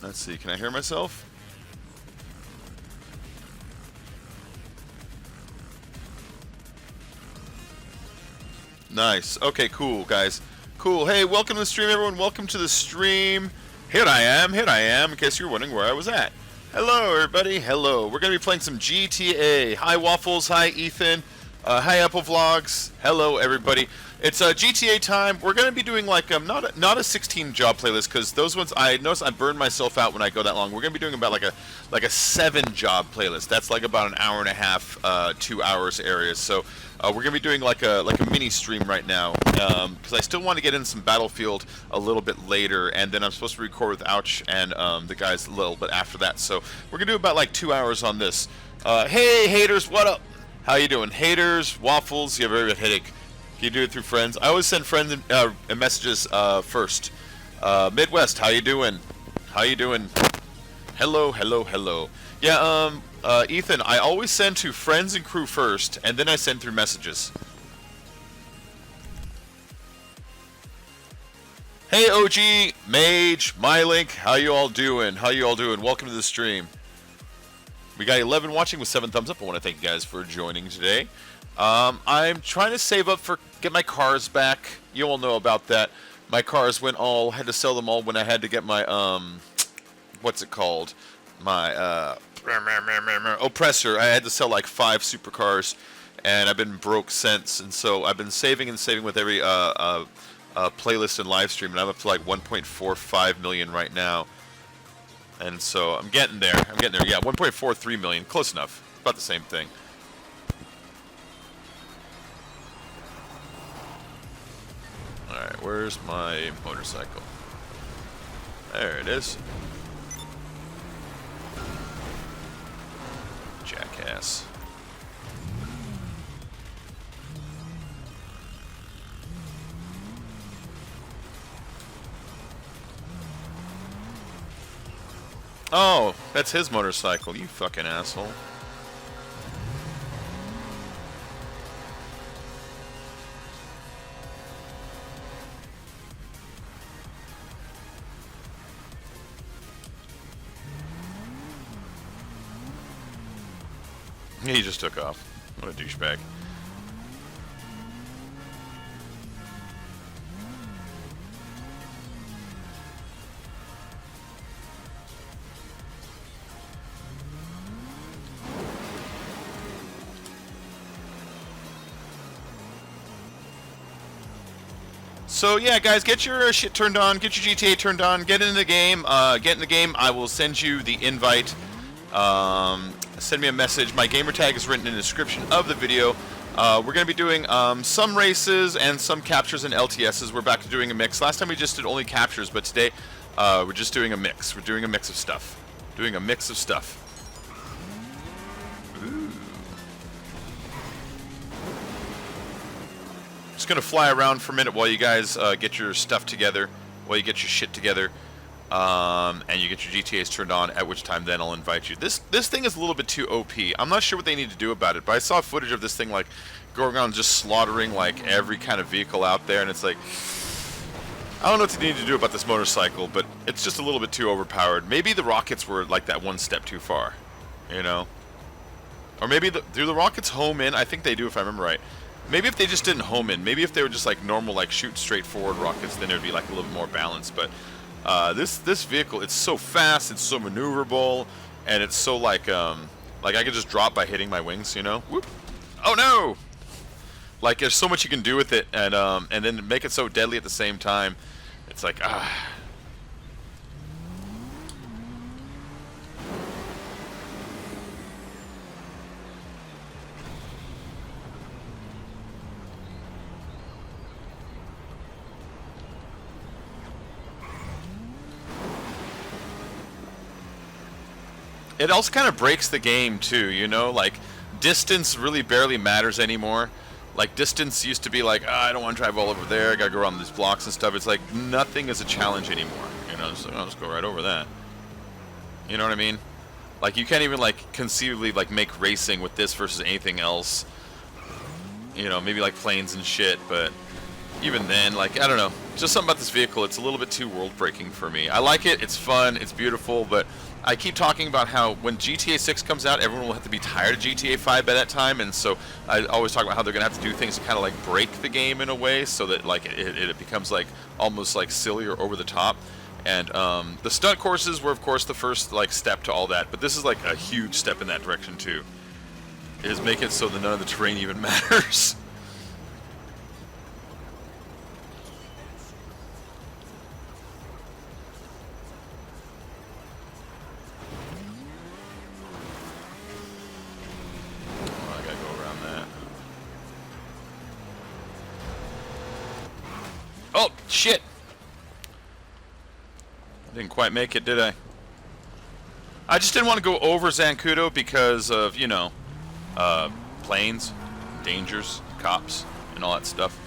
Let's see, can I hear myself? Nice. Okay, cool, guys. Cool. Hey, welcome to the stream, everyone. Welcome to the stream. Here I am. Here I am, in case you're wondering where I was at. Hello, everybody. Hello. We're going to be playing some GTA. Hi, Waffles. Hi, Ethan. Hi, Apple Vlogs. Hello, everybody. It's GTA time. We're going to be doing like not a 16 job playlist, because those ones I notice I burn myself out when I go that long. We're going to be doing about like a 7 job playlist. That's like about an hour and a half, 2 hours area. So we're going to be doing like a mini stream right now, because I still want to get in some Battlefield a little bit later, and then I'm supposed to record with R.A.H and the guys a little bit after that. So we're going to do about like 2 hours on this. Hey, haters, what up? How you doing? Haters, Waffles, you have a very bad headache. Can you do it through friends? I always send friends and messages first. Midwest, how you doing? How you doing? Hello, hello, hello. Yeah, Ethan, I always send to friends and crew first, and then I send through messages. Hey, OG, Mage, MyLink, how you all doing? How you all doing? Welcome to the stream. We got 11 watching with 7 thumbs up. I want to thank you guys for joining today. I'm trying to save up for get my cars back. You all know about that. My cars went all, had to sell them all when I had to get my, what's it called? My, oppressor. I had to sell like 5 supercars, and I've been broke since. And so I've been saving and saving with every, playlist and live stream, and I'm up to like 1.45 million right now. And so I'm getting there. Yeah, 1.43 million. Close enough. About the same thing. Alright, where's my motorcycle? There it is. Jackass. Oh, that's his motorcycle, you fucking asshole. He just took off. What a douchebag. So yeah, guys, get your shit turned on, get your GTA turned on, get in the game. Get in the game. I will send you the invite. Send me a message. My gamer tag is written in the description of the video. We're going to be doing some races and some captures and LTSs. We're back to doing a mix. Last time we just did only captures, but today we're just doing a mix. We're doing a mix of stuff. Ooh. Just going to fly around for a minute while you guys get your stuff together, while you get your shit together. And you get your GTAs turned on, at which time then I'll invite you. This thing is a little bit too OP. I'm not sure what they need to do about it, but I saw footage of this thing like going around just slaughtering like every kind of vehicle out there, and it's like, I don't know what they need to do about this motorcycle, but it's just a little bit too overpowered. Maybe the rockets were like that one step too far, you know? Or maybe do the rockets home in? I think they do, if I remember right. Maybe if they just didn't home in, maybe if they were just like normal, like shoot straight forward rockets, then it would be like a little bit more balanced. But this vehicle, it's so fast, it's so maneuverable, and it's so like I could just drop by hitting my wings, you know? Whoop. Oh no! Like there's so much you can do with it, and then make it so deadly at the same time. It's like It also kind of breaks the game too, you know, like distance really barely matters anymore. Like distance used to be like, I don't want to drive all over there, I gotta go around these blocks and stuff. It's like nothing is a challenge anymore, you know, just like, I'll just go right over that. You know what I mean? Like you can't even like conceivably like make racing with this versus anything else. You know, maybe like planes and shit, but even then, like, I don't know. Just something about this vehicle, it's a little bit too world-breaking for me. I like it, it's fun, it's beautiful, but I keep talking about how when GTA 6 comes out, everyone will have to be tired of GTA 5 by that time, and so I always talk about how they're going to have to do things to kind of like break the game in a way so that like it becomes like almost like silly or over the top. And the stunt courses were of course the first like step to all that, but this is like a huge step in that direction too. It is making it so that none of the terrain even matters. Oh, shit! I didn't quite make it, did I? I just didn't want to go over Zancudo because of, you know, planes, dangers, cops, and all that stuff.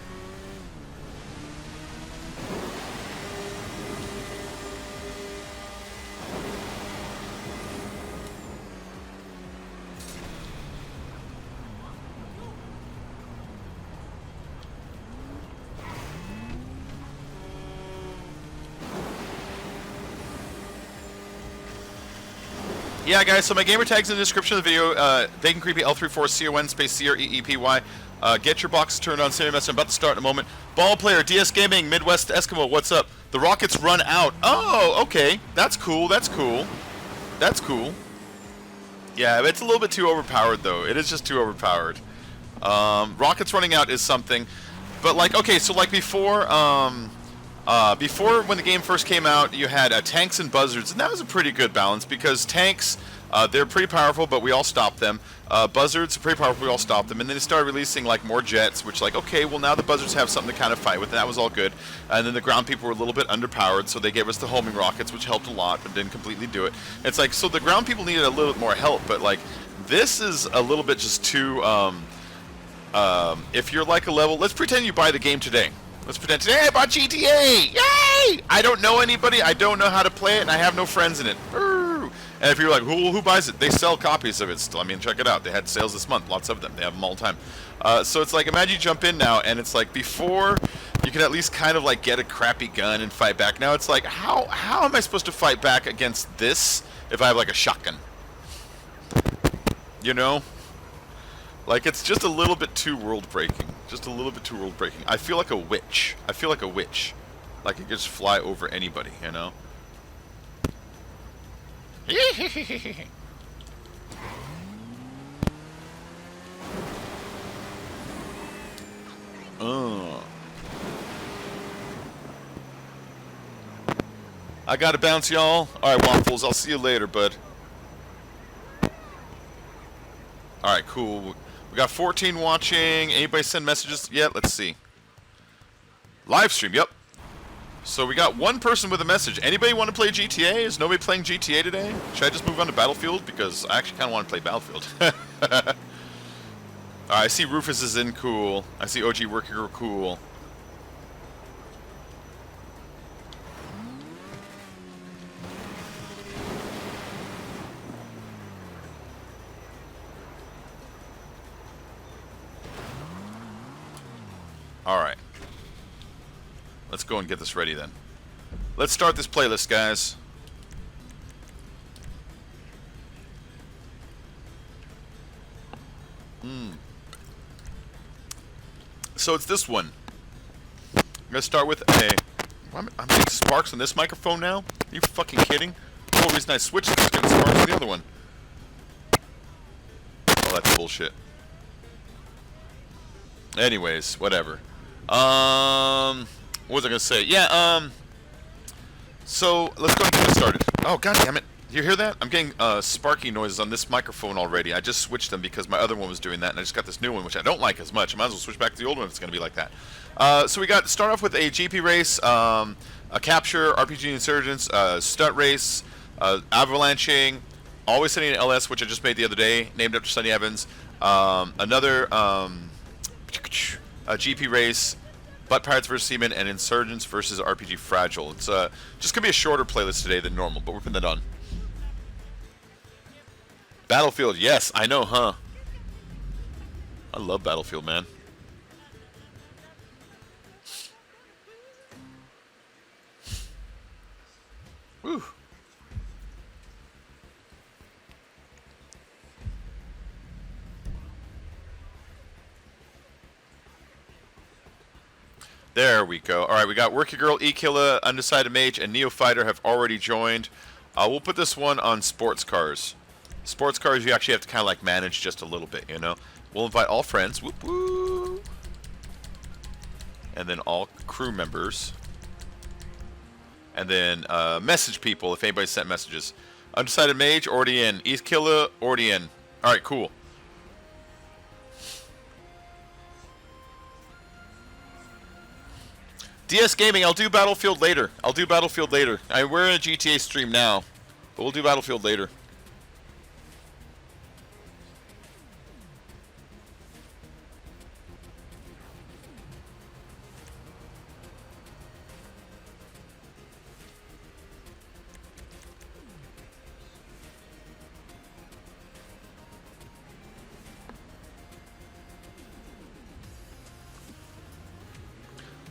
Yeah, guys, so my gamer tag's in the description of the video. Bacon Creepy L34CON space CREEPY. Get your boxes turned on. Send me a message. I'm about to start in a moment. Ball player, DS Gaming, Midwest Eskimo, what's up? The rockets run out. Oh, okay. That's cool. That's cool. That's cool. Yeah, it's a little bit too overpowered, though. It is just too overpowered. Rockets running out is something. But, like, okay, so, like, before when the game first came out, you had tanks and buzzards, and that was a pretty good balance because tanks, they're pretty powerful, but we all stopped them. Buzzards are pretty powerful, we all stopped them, and then they started releasing like more jets, which like, okay, well now the buzzards have something to kind of fight with, and that was all good. And then the ground people were a little bit underpowered, so they gave us the homing rockets, which helped a lot, but didn't completely do it. It's like, so the ground people needed a little bit more help, but like, this is a little bit just too, if you're like a level, let's pretend you buy the game today. Let's pretend today I bought GTA! Yay! I don't know anybody, I don't know how to play it, and I have no friends in it. Brr. And if you're like, who buys it? They sell copies of it still. I mean, check it out. They had sales this month, lots of them. They have them all the time. So it's like, imagine you jump in now, and it's like, before, you can at least kind of like get a crappy gun and fight back. Now it's like, how am I supposed to fight back against this if I have like a shotgun? You know? Like, it's just a little bit too world-breaking. Just a little bit too world-breaking. I feel like a witch. I feel like a witch. Like, it could just fly over anybody, you know? I gotta bounce, y'all. Alright, Waffles, I'll see you later, bud. Alright, cool. We got 14 watching. Anybody send messages yet? Let's see. Live stream, yep. So we got one person with a message. Anybody want to play GTA? Is nobody playing GTA today? Should I just move on to Battlefield? Because I actually kind of want to play Battlefield. Alright, I see Rufus is in, cool. I see OG Worker, cool. Alright. Let's go and get this ready then. Let's start this playlist, guys. So it's this one. I'm gonna start with a... I'm getting sparks on this microphone now? Are you fucking kidding? The whole reason I switched it was getting sparks on the other one. Oh, that's bullshit. Anyways, whatever. What was I gonna say? Yeah, so let's go and get this started. Oh, god damn it. You hear that? I'm getting sparky noises on this microphone already. I just switched them because my other one was doing that, and I just got this new one, which I don't like as much. I might as well switch back to the old one if it's gonna be like that. So we got start off with a GP race, a capture, RPG Insurgents, stunt race, avalanching, always sending an LS, which I just made the other day, named after Sonny Evans. Another a GP race, Butt Pirates vs. Seamen, and Insurgents versus RPG Fragile. It's just gonna be a shorter playlist today than normal, but we're putting that on. Battlefield, yes, I know, huh? I love Battlefield, man. Whew. There we go. All right, we got Worky Girl, E-Killa, Undecided Mage, and Neophyter have already joined. We'll put this one on sports cars. Sports cars, you actually have to kind of like manage just a little bit, you know. We'll invite all friends, whoop whoop, and then all crew members, and then message people if anybody sent messages. Undecided Mage, already in. E-Killa, already in. All right, cool. DS Gaming, I'll do Battlefield later. We're in a GTA stream now, but we'll do Battlefield later.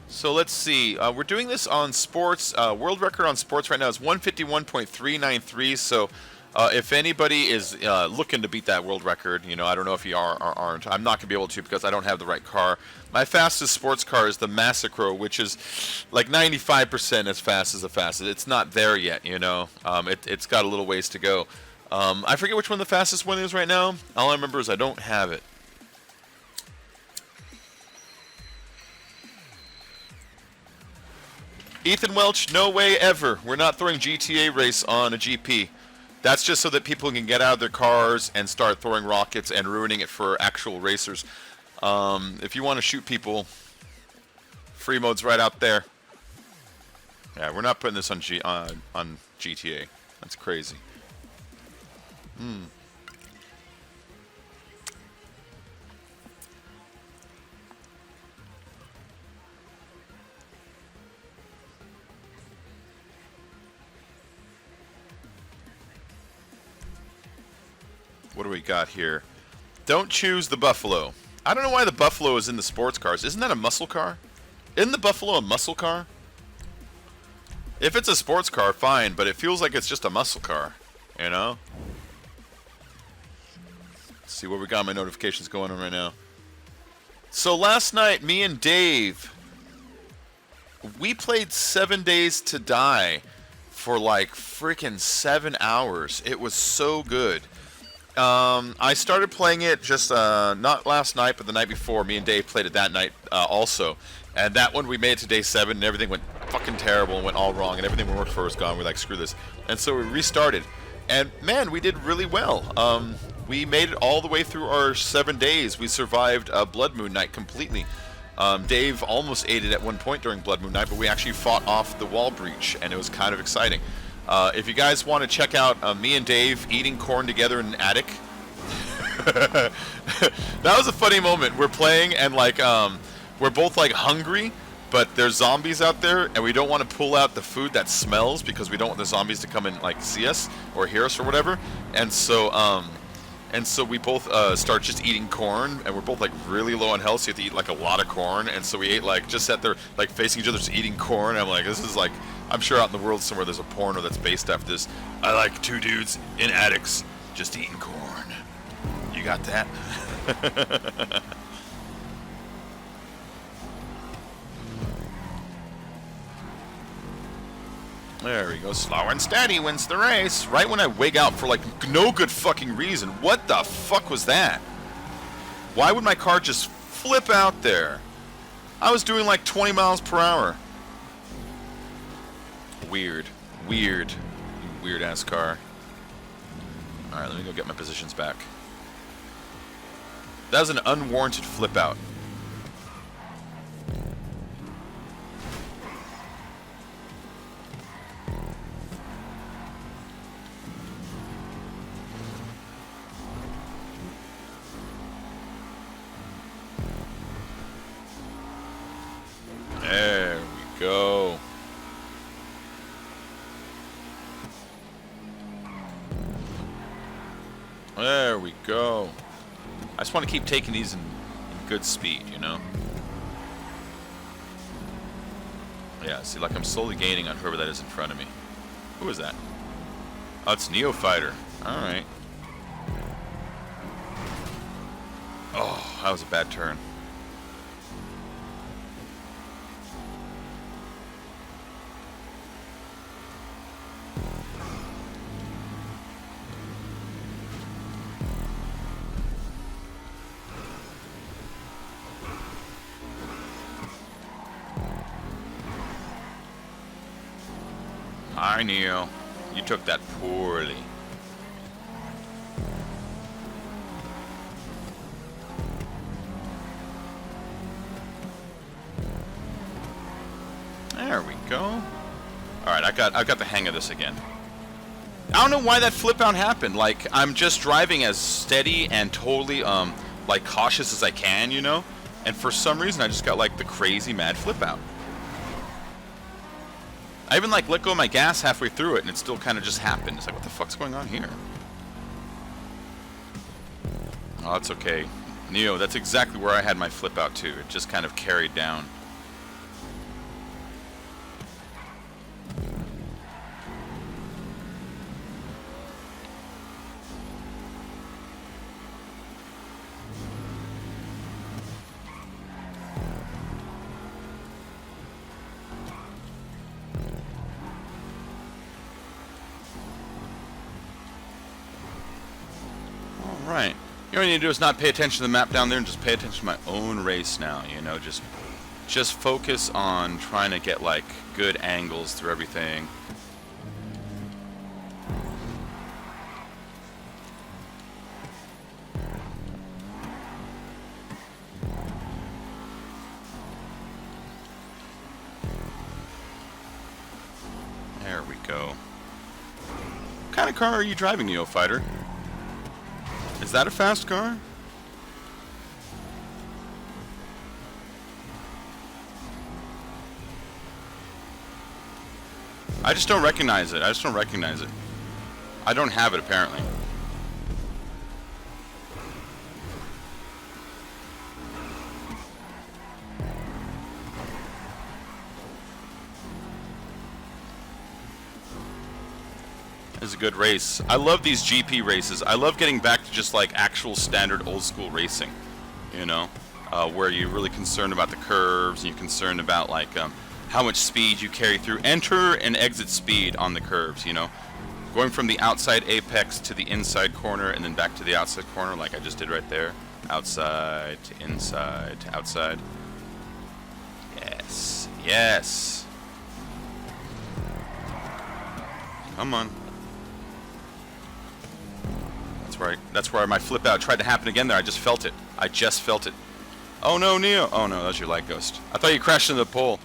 So let's see. We're doing this on sports. World record on sports right now is 151.393. So if anybody is looking to beat that world record, you know, I don't know if you are or aren't. I'm not going to be able to because I don't have the right car. My fastest sports car is the Massacro, which is like 95% as fast as the fastest. It's not there yet, you know. It's got a little ways to go. I forget which one the fastest one is right now. All I remember is I don't have it. Ethan Welch, no way ever. We're not throwing GTA race on a GP. That's just so that people can get out of their cars and start throwing rockets and ruining it for actual racers. If you want to shoot people, free mode's right out there. Yeah, we're not putting this on GTA. That's crazy. What do we got here? Don't choose the Buffalo. I don't know why the Buffalo is in the sports cars. Isn't that a muscle car? Isn't the Buffalo a muscle car? If it's a sports car, fine, but it feels like it's just a muscle car, you know? Let's see what we got. My notifications going on right now. So last night, me and Dave, we played 7 Days to Die for like freaking 7 hours. It was so good. I started playing it just not last night, but the night before. Me and Dave played it that night also. And that one we made it to day 7, and everything went fucking terrible and went all wrong, and everything we worked for was gone. We're like, screw this. And so we restarted. And man, we did really well. We made it all the way through our 7 days. We survived Blood Moon Night completely. Dave almost ate it at one point during Blood Moon Night, but we actually fought off the wall breach, and it was kind of exciting. If you guys want to check out me and Dave eating corn together in an attic, that was a funny moment. We're playing and like we're both like hungry, but there's zombies out there, and we don't want to pull out the food that smells because we don't want the zombies to come and like see us or hear us or whatever. And so we both start just eating corn, and we're both like really low on health, so you have to eat like a lot of corn. And so we ate like just sat there like facing each other just eating corn. I'm like, this is like, I'm sure out in the world somewhere there's a porno that's based after this. I like 2 dudes in attics just eating corn. You got that? There we go. Slow and steady wins the race. Right when I wig out for like no good fucking reason. What the fuck was that? Why would my car just flip out there? I was doing like 20 miles per hour. Weird. Weird. Weird ass car. Alright, let me go get my positions back. That was an unwarranted flip out. There we go. There we go. I just want to keep taking these in good speed, you know? Yeah, see, like I'm slowly gaining on whoever that is in front of me. Who is that? Oh, it's Neo Fighter. Alright. Oh, that was a bad turn. Hi, Neo. You took that poorly. There we go. All right, I got the hang of this again. I don't know why that flip out happened. Like, I'm just driving as steady and totally like cautious as I can, you know? And for some reason I just got like the crazy mad flip out. I even like let go of my gas halfway through it and it still kind of just happened. It's like, what the fuck's going on here? Oh, that's okay. Neo, that's exactly where I had my flip out too. It just kind of carried down. Right. You know what I need to do is not pay attention to the map down there and just pay attention to my own race now, you know, just focus on trying to get like good angles through everything. There we go. What kind of car are you driving, Neo Fighter? Is that a fast car? I just don't recognize it. I just don't recognize it. I don't have it, apparently. Is a good race. I love these GP races. I love getting back to just like actual standard old school racing, you know, where you're really concerned about the curves and you're concerned about like how much speed you carry through enter and exit speed on the curves, you know, going from the outside apex to the inside corner and then back to the outside corner like I just did right there. Outside to inside to outside. Yes, yes. Come on. That's where my flip out tried to happen again there. I just felt it. I just felt it. Oh no, Neo. Oh no, that was your lag ghost. I thought you crashed into the pole.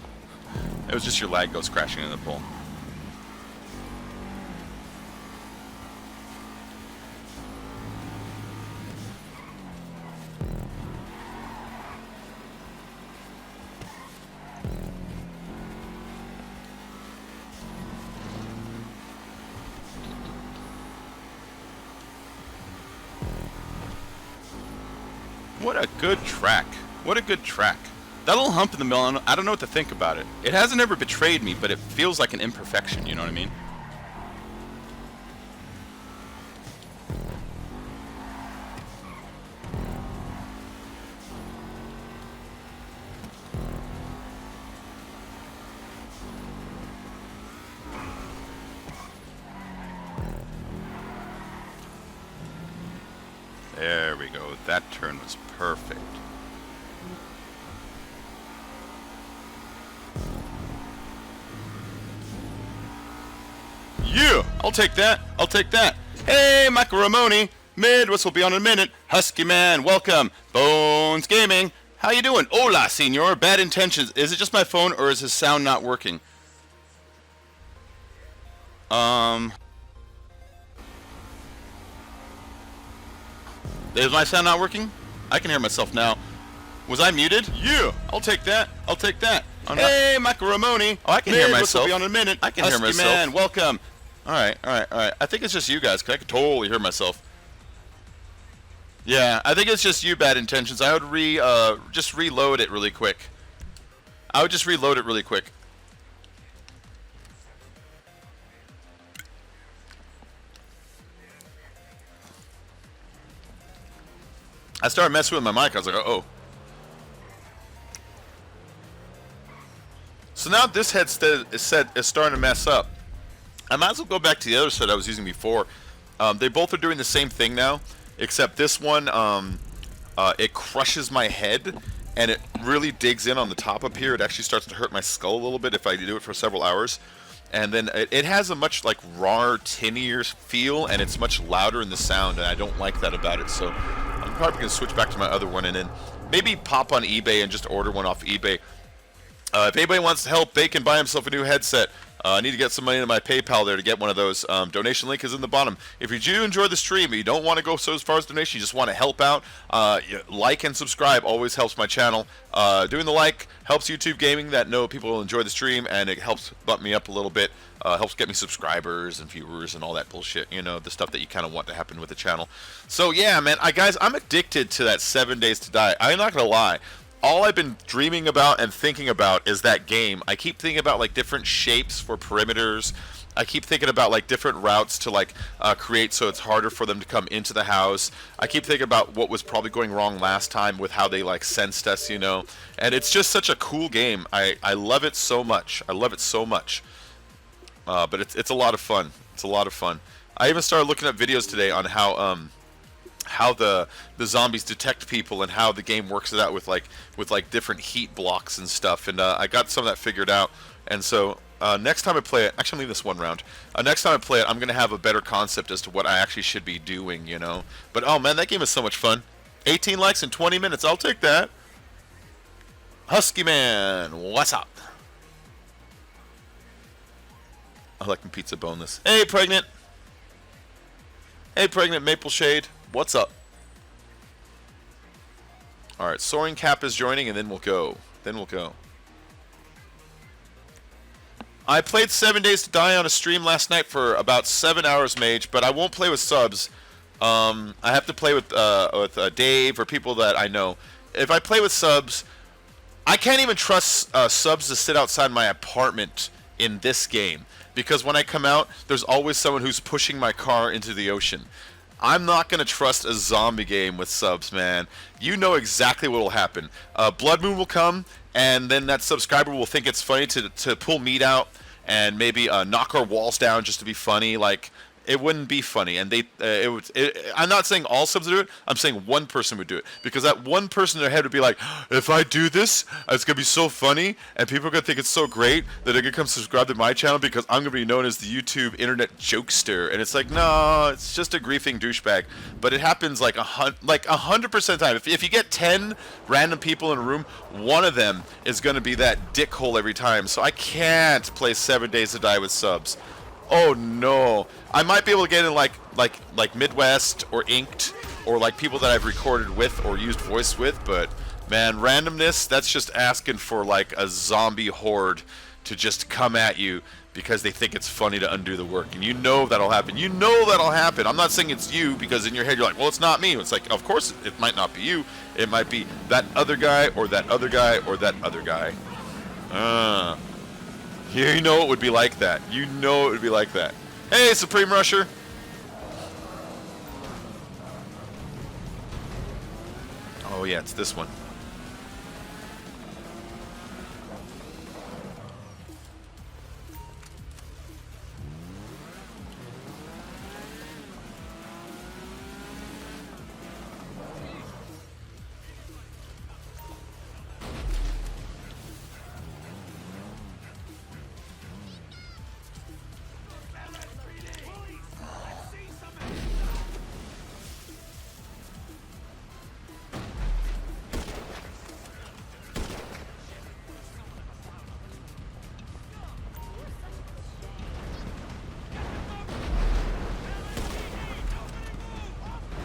It was just your lag ghost crashing into the pole. What a good track. What a good track. That little hump in the middle, I don't know what to think about it. It hasn't ever betrayed me, but it feels like an imperfection, you know what I mean? There we go. That turn was perfect. Yeah, I'll take that. I'll take that. Hey, Macaroni. Mid, whistle be on in a minute. Husky Man, welcome. Bones Gaming. How you doing? Hola, senor. Bad intentions. Is it just my phone or is his sound not working? Is my sound not working? I can hear myself now. Was I muted? Yeah, I'll take that. I'll take that. Oh, no. Hey, Macaroni. Oh, I can hear myself. Be on in a minute. I can hear myself. Man, welcome. All right. I think it's just you guys, because I can totally hear myself. Yeah, I think it's just you, Bad Intentions. I would just reload it really quick. I would just reload it really quick. I started messing with my mic. I was like, uh-oh. So now this headset is starting to mess up. I might as well go back to the other set I was using before. They both are doing the same thing now, except this one, it crushes my head, and it really digs in on the top up here. It actually starts to hurt my skull a little bit if I do it for several hours. And then it has a much like raw, tinnier feel, and it's much louder in the sound, and I don't like that about it. So I'm probably going to switch back to my other one, and then maybe pop on eBay and just order one off eBay. If anybody wants to help, they can buy himself a new headset. I need to get some money into my PayPal there to get one of those. Donation link is in the bottom. If you do enjoy the stream, but you don't want to go so as far as donation, you just want to help out, like and subscribe always helps my channel. Doing the like helps YouTube Gaming that know people will enjoy the stream, and it helps bump me up a little bit. Helps get me subscribers and viewers and all that bullshit, you know, the stuff that you kind of want to happen with the channel. So yeah, man, guys, I'm addicted to that 7 Days to Die. I'm not going to lie. All I've been dreaming about and thinking about is that game. I keep thinking about like different shapes for perimeters. I keep thinking about like different routes to like create so it's harder for them to come into the house. I keep thinking about what was probably going wrong last time with how they like sensed us, you know. And it's just such a cool game. I love it so much. I love it so much. But it's a lot of fun. It's a lot of fun. I even started looking at videos today on how the zombies detect people and how the game works it out with different heat blocks and stuff, and I got some of that figured out. And so next time I play it, actually I'm leaving this one round. Next time I play it, I'm gonna have a better concept as to what I actually should be doing, you know. But oh man, that game is so much fun. 18 likes in 20 minutes, I'll take that. Husky Man, what's up? I like my pizza boneless. Hey pregnant. Hey pregnant Maple Shade. What's up? Alright, Soaring Cap is joining, and then we'll go. I played 7 Days to Die on a stream last night for about 7 hours, Mage, but I won't play with subs. I have to play with Dave or people that I know. If I play with subs, I can't even trust subs to sit outside my apartment in this game, because when I come out, there's always someone who's pushing my car into the ocean. I'm not going to trust a zombie game with subs, man. You know exactly what will happen. Blood Moon will come, and then that subscriber will think it's funny to pull meat out and maybe knock our walls down just to be funny. Like, it wouldn't be funny. And I'm not saying all subs would do it. I'm saying one person would do it. Because that one person in their head would be like, if I do this, it's going to be so funny, and people are going to think it's so great that they're going to come subscribe to my channel because I'm going to be known as the YouTube internet jokester. And it's like, no, it's just a griefing douchebag. But it happens like 100% of the time. If you get 10 random people in a room, one of them is going to be that dickhole every time. So I can't play 7 Days to Die with subs. Oh no. I might be able to get in like Midwest or Inked or like people that I've recorded with or used voice with, but man, randomness, that's just asking for like a zombie horde to just come at you because they think it's funny to undo the work. And you know that'll happen. You know that'll happen. I'm not saying it's you, because in your head you're like, well, it's not me. It's like, of course it might not be you. It might be that other guy or that other guy or that other guy. You know it would be like that. You know it would be like that. Hey, Supreme Rusher. Oh yeah, it's this one.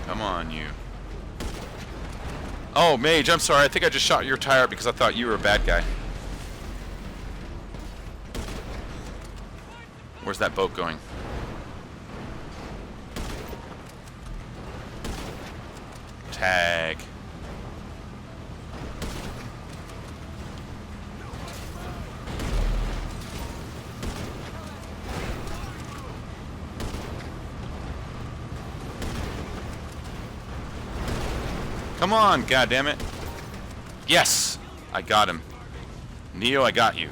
Come on, you. Oh, Mage, I'm sorry. I think I just shot your tire because I thought you were a bad guy. Where's that boat going? Tag. Come on, goddammit. Yes! I got him. Neo, I got you.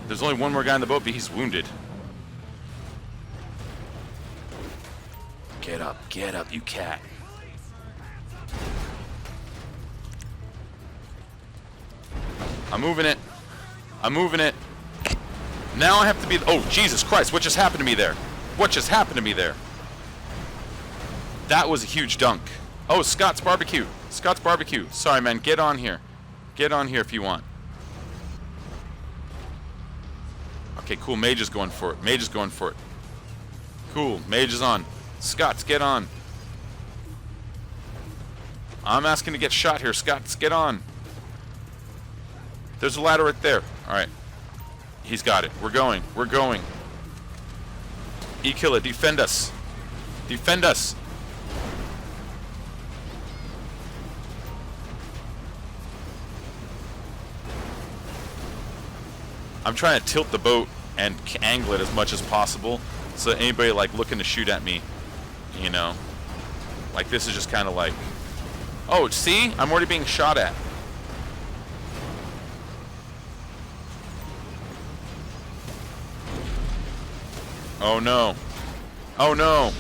There's only one more guy on the boat, but he's wounded. Get up, you cat. I'm moving it. I'm moving it. Now I have to be... Oh, Jesus Christ, what just happened to me there? What just happened to me there? That was a huge dunk. Oh, Scott's Barbecue. Scott's Barbecue. Sorry, man, get on here. Get on here if you want. Okay, cool, Mage is going for it. Mage is going for it. Cool, Mage is on. Scott's, get on. I'm asking to get shot here. Scott's, get on. There's a ladder right there. Alright. He's got it. We're going. We're going. E-Killer, defend us. Defend us. I'm trying to tilt the boat and angle it as much as possible so that anybody like looking to shoot at me, you know, like this is just kind of like, oh, see? I'm already being shot at. Oh no. Oh no.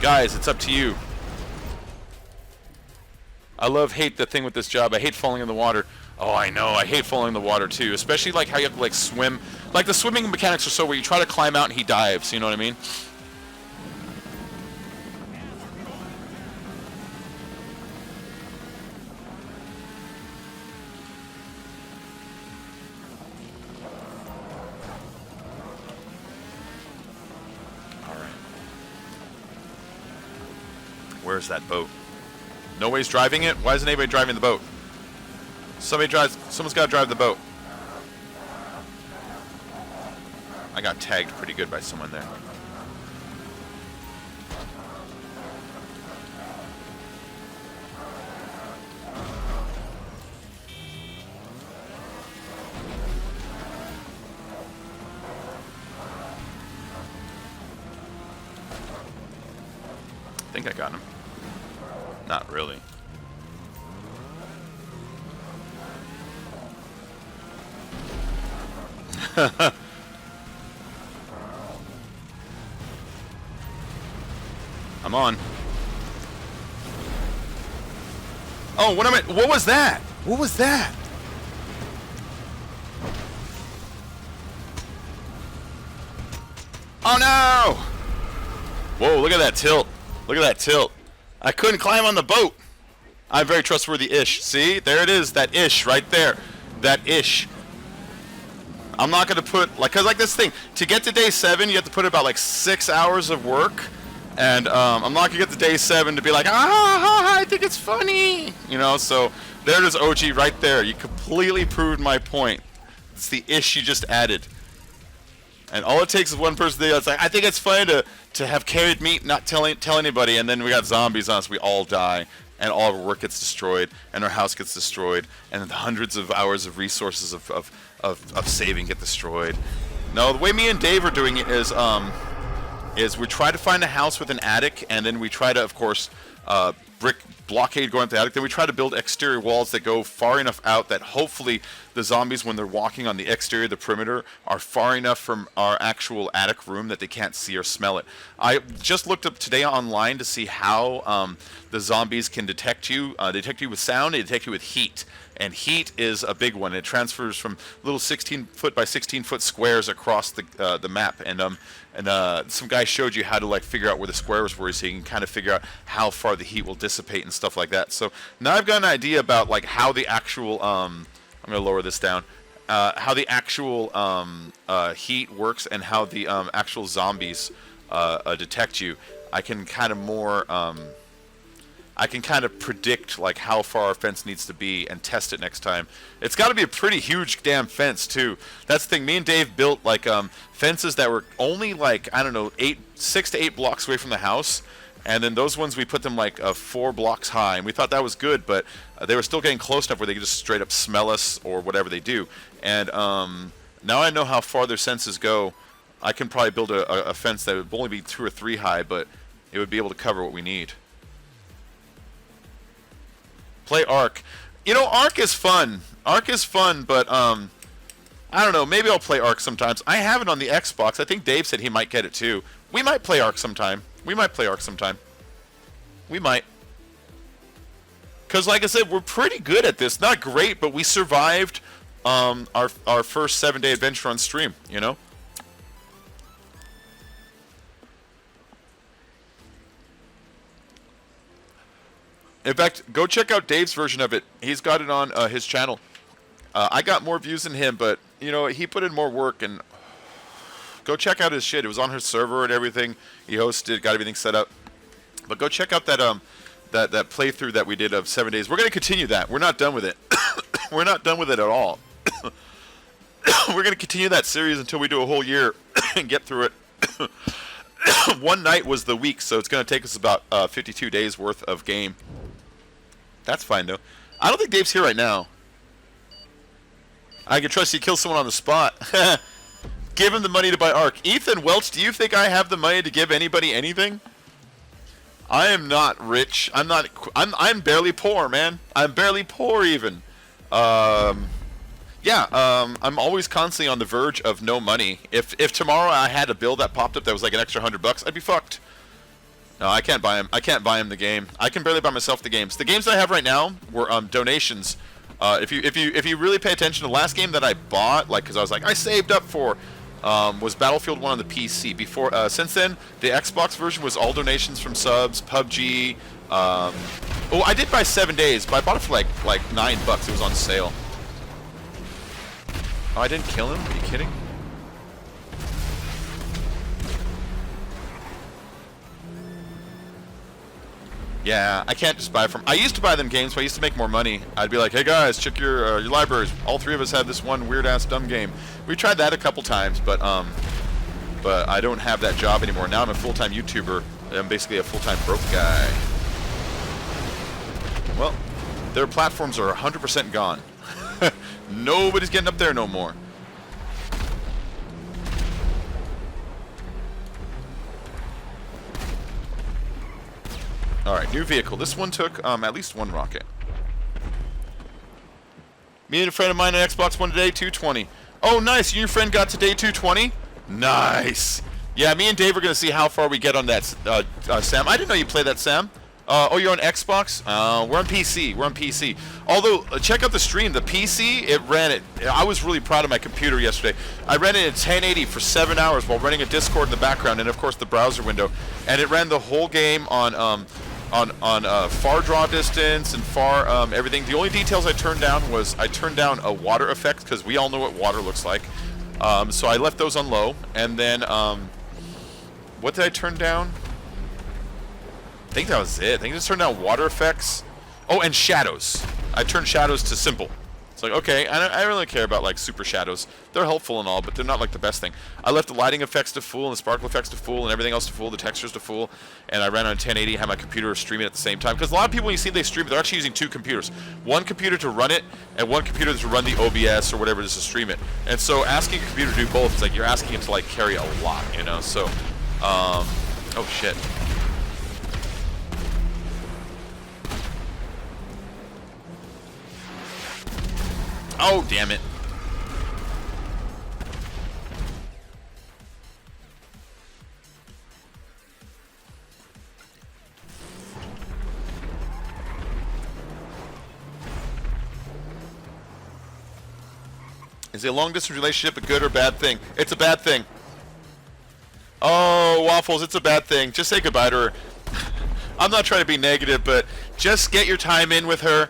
Guys, it's up to you. I hate the thing with this job. I hate falling in the water. Oh, I know. I hate falling in the water too. Especially like how you have to like swim. Like the swimming mechanics are so where you try to climb out and he dives. You know what I mean? Where's that boat? Nobody's driving it? Why isn't anybody driving the boat? Someone's got to drive the boat. I got tagged pretty good by someone there. I think I got him. Not really. I'm on. Oh, what was that? What was that? Oh no! Whoa, look at that tilt. Look at that tilt. I couldn't climb on the boat. I'm very trustworthy-ish. See? There it is. That ish right there. That ish. I'm not going to put... Because like this thing. To get to day 7, you have to put about like 6 hours of work. And I'm not going to get to day 7 to be like, I think it's funny. You know, so there it is, OG, right there. You completely proved my point. It's the ish you just added. And all it takes is one person that's like, I think it's funny to have carried meat, not tell anybody, and then we got zombies on us, we all die, and all our work gets destroyed, and our house gets destroyed, and then the hundreds of hours of resources of saving get destroyed. No, the way me and Dave are doing it is we try to find a house with an attic, and then we try to, of course, brick blockade going up the attic. Then we try to build exterior walls that go far enough out that hopefully the zombies, when they're walking on the exterior, the perimeter, are far enough from our actual attic room that they can't see or smell it. I just looked up today online to see how the zombies can detect you. They detect you with sound, they detect you with heat. And heat is a big one. It transfers from little 16-foot by 16-foot squares across the map. And some guy showed you how to like figure out where the squares were, so you can kind of figure out how far the heat will dissipate and stuff like that. So now I've got an idea about like how the actual I'm going to lower this down. How the actual heat works and how the actual zombies detect you. I can kind of more. I can kind of predict like how far our fence needs to be and test it next time. It's got to be a pretty huge damn fence too. That's the thing. Me and Dave built like fences that were only like, I don't know, 6 to 8 blocks away from the house, and then those ones we put them like 4 blocks high, and we thought that was good, but they were still getting close enough where they could just straight up smell us or whatever they do. And now I know how far their senses go. I can probably build a fence that would only be 2 or 3 high, but it would be able to cover what we need. Play Ark. You know, Ark is fun. Ark is fun, but I don't know. Maybe I'll play Ark sometimes. I have it on the Xbox. I think Dave said he might get it too. We might play Ark sometime. We might play Ark sometime. We might. Because, like I said, we're pretty good at this. Not great, but we survived our first 7-day adventure on stream, you know? In fact, go check out Dave's version of it. He's got it on his channel. I got more views than him, but, you know, he put in more work, and go check out his shit. It was on his server and everything. He hosted, got everything set up. But go check out that that playthrough that we did of 7 days. We're going to continue that. We're not done with it. We're not done with it at all. We're going to continue that series until we do a whole year and get through it. One night was the week, so it's going to take us about 52 days worth of game. That's fine, though. I don't think Dave's here right now. I can trust you to kill someone on the spot. Give him the money to buy Ark. Ethan Welch, do you think I have the money to give anybody anything? I am not rich. I'm barely poor, man. I'm barely poor even. I'm always constantly on the verge of no money. If tomorrow I had a bill that popped up that was like an extra $100, I'd be fucked. No, I can't buy him. I can't buy him the game. I can barely buy myself the games. The games that I have right now were donations. If you really pay attention, the last game that I bought, like, because I was like, I saved up for, was Battlefield 1 on the PC. Before, since then, the Xbox version was all donations from subs, PUBG. Oh, I did buy 7 days, but I bought it for like $9. It was on sale. Oh, I didn't kill him? Are you kidding? Yeah, I can't just buy from... I used to buy them games, so I used to make more money. I'd be like, hey guys, check your libraries. All three of us have this one weird-ass dumb game. We tried that a couple times, but I don't have that job anymore. Now I'm a full-time YouTuber. I'm basically a full-time broke guy. Well, their platforms are 100% gone. Nobody's getting up there no more. Alright, new vehicle. This one took at least one rocket. Me and a friend of mine on Xbox One today, 220. Oh, nice. You and your friend got to day 220? Nice. Yeah, me and Dave are going to see how far we get on that, Sam. I didn't know you played that, Sam. Oh, you're on Xbox? We're on PC. We're on PC. Although, check out the stream. The PC, it ran it. I was really proud of my computer yesterday. I ran it in 1080 for 7 hours while running a Discord in the background and, of course, the browser window. And it ran the whole game on far draw distance and far everything. The only details I turned down was I turned down a water effect because we all know what water looks like. So I left those on low. And then, what did I turn down? I think that was it. I think I just turned down water effects. Oh, and shadows. I turned shadows to simple. It's like, okay, I don't really care about, like, super shadows. They're helpful and all, but they're not, like, the best thing. I left the lighting effects to full and the sparkle effects to full and everything else to full, the textures to full, and I ran on 1080, had my computer streaming at the same time. Because a lot of people, when you see they stream it, they're actually using two computers. One computer to run it, and one computer to run the OBS or whatever it is to stream it. And so asking a computer to do both, it's like you're asking it to, like, carry a lot, you know? So, oh, shit. Oh, damn it. Is a long-distance relationship a good or bad thing? It's a bad thing. Oh, Waffles, it's a bad thing. Just say goodbye to her. I'm not trying to be negative, but just get your time in with her.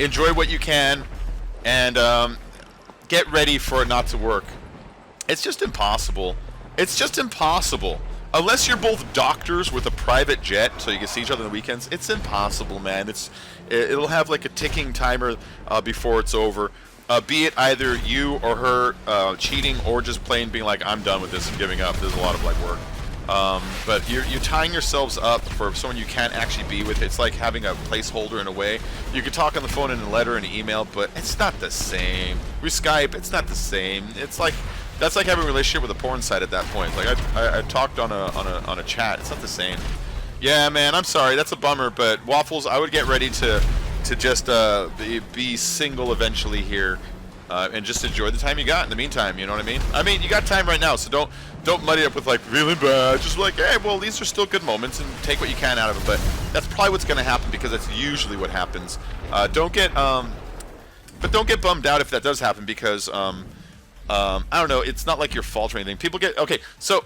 Enjoy what you can. And get ready for it not to work. It's just impossible. It's just impossible. Unless you're both doctors with a private jet so you can see each other on the weekends, it's impossible, man. It'll have like a ticking timer before it's over. Be it either you or her cheating or just plain being like, I'm done with this and giving up. There's a lot of like work. But you're tying yourselves up for someone you can't actually be with. It's like having a placeholder in a way. You can talk on the phone and a letter and an email, but it's not the same. We Skype, it's not the same. It's like that's like having a relationship with a porn site at that point. Like I talked on a chat. It's not the same. Yeah, man, I'm sorry. That's a bummer. But Waffles, I would get ready to to just be single eventually here, and just enjoy the time you got in the meantime. You know what I mean? I mean, you got time right now, so don't muddy it up with like feeling bad. Just like, hey, well, these are still good moments, and take what you can out of them. But that's probably what's going to happen, because that's usually what happens. But don't get bummed out if that does happen, because I don't know. It's not like your fault or anything. People get okay. So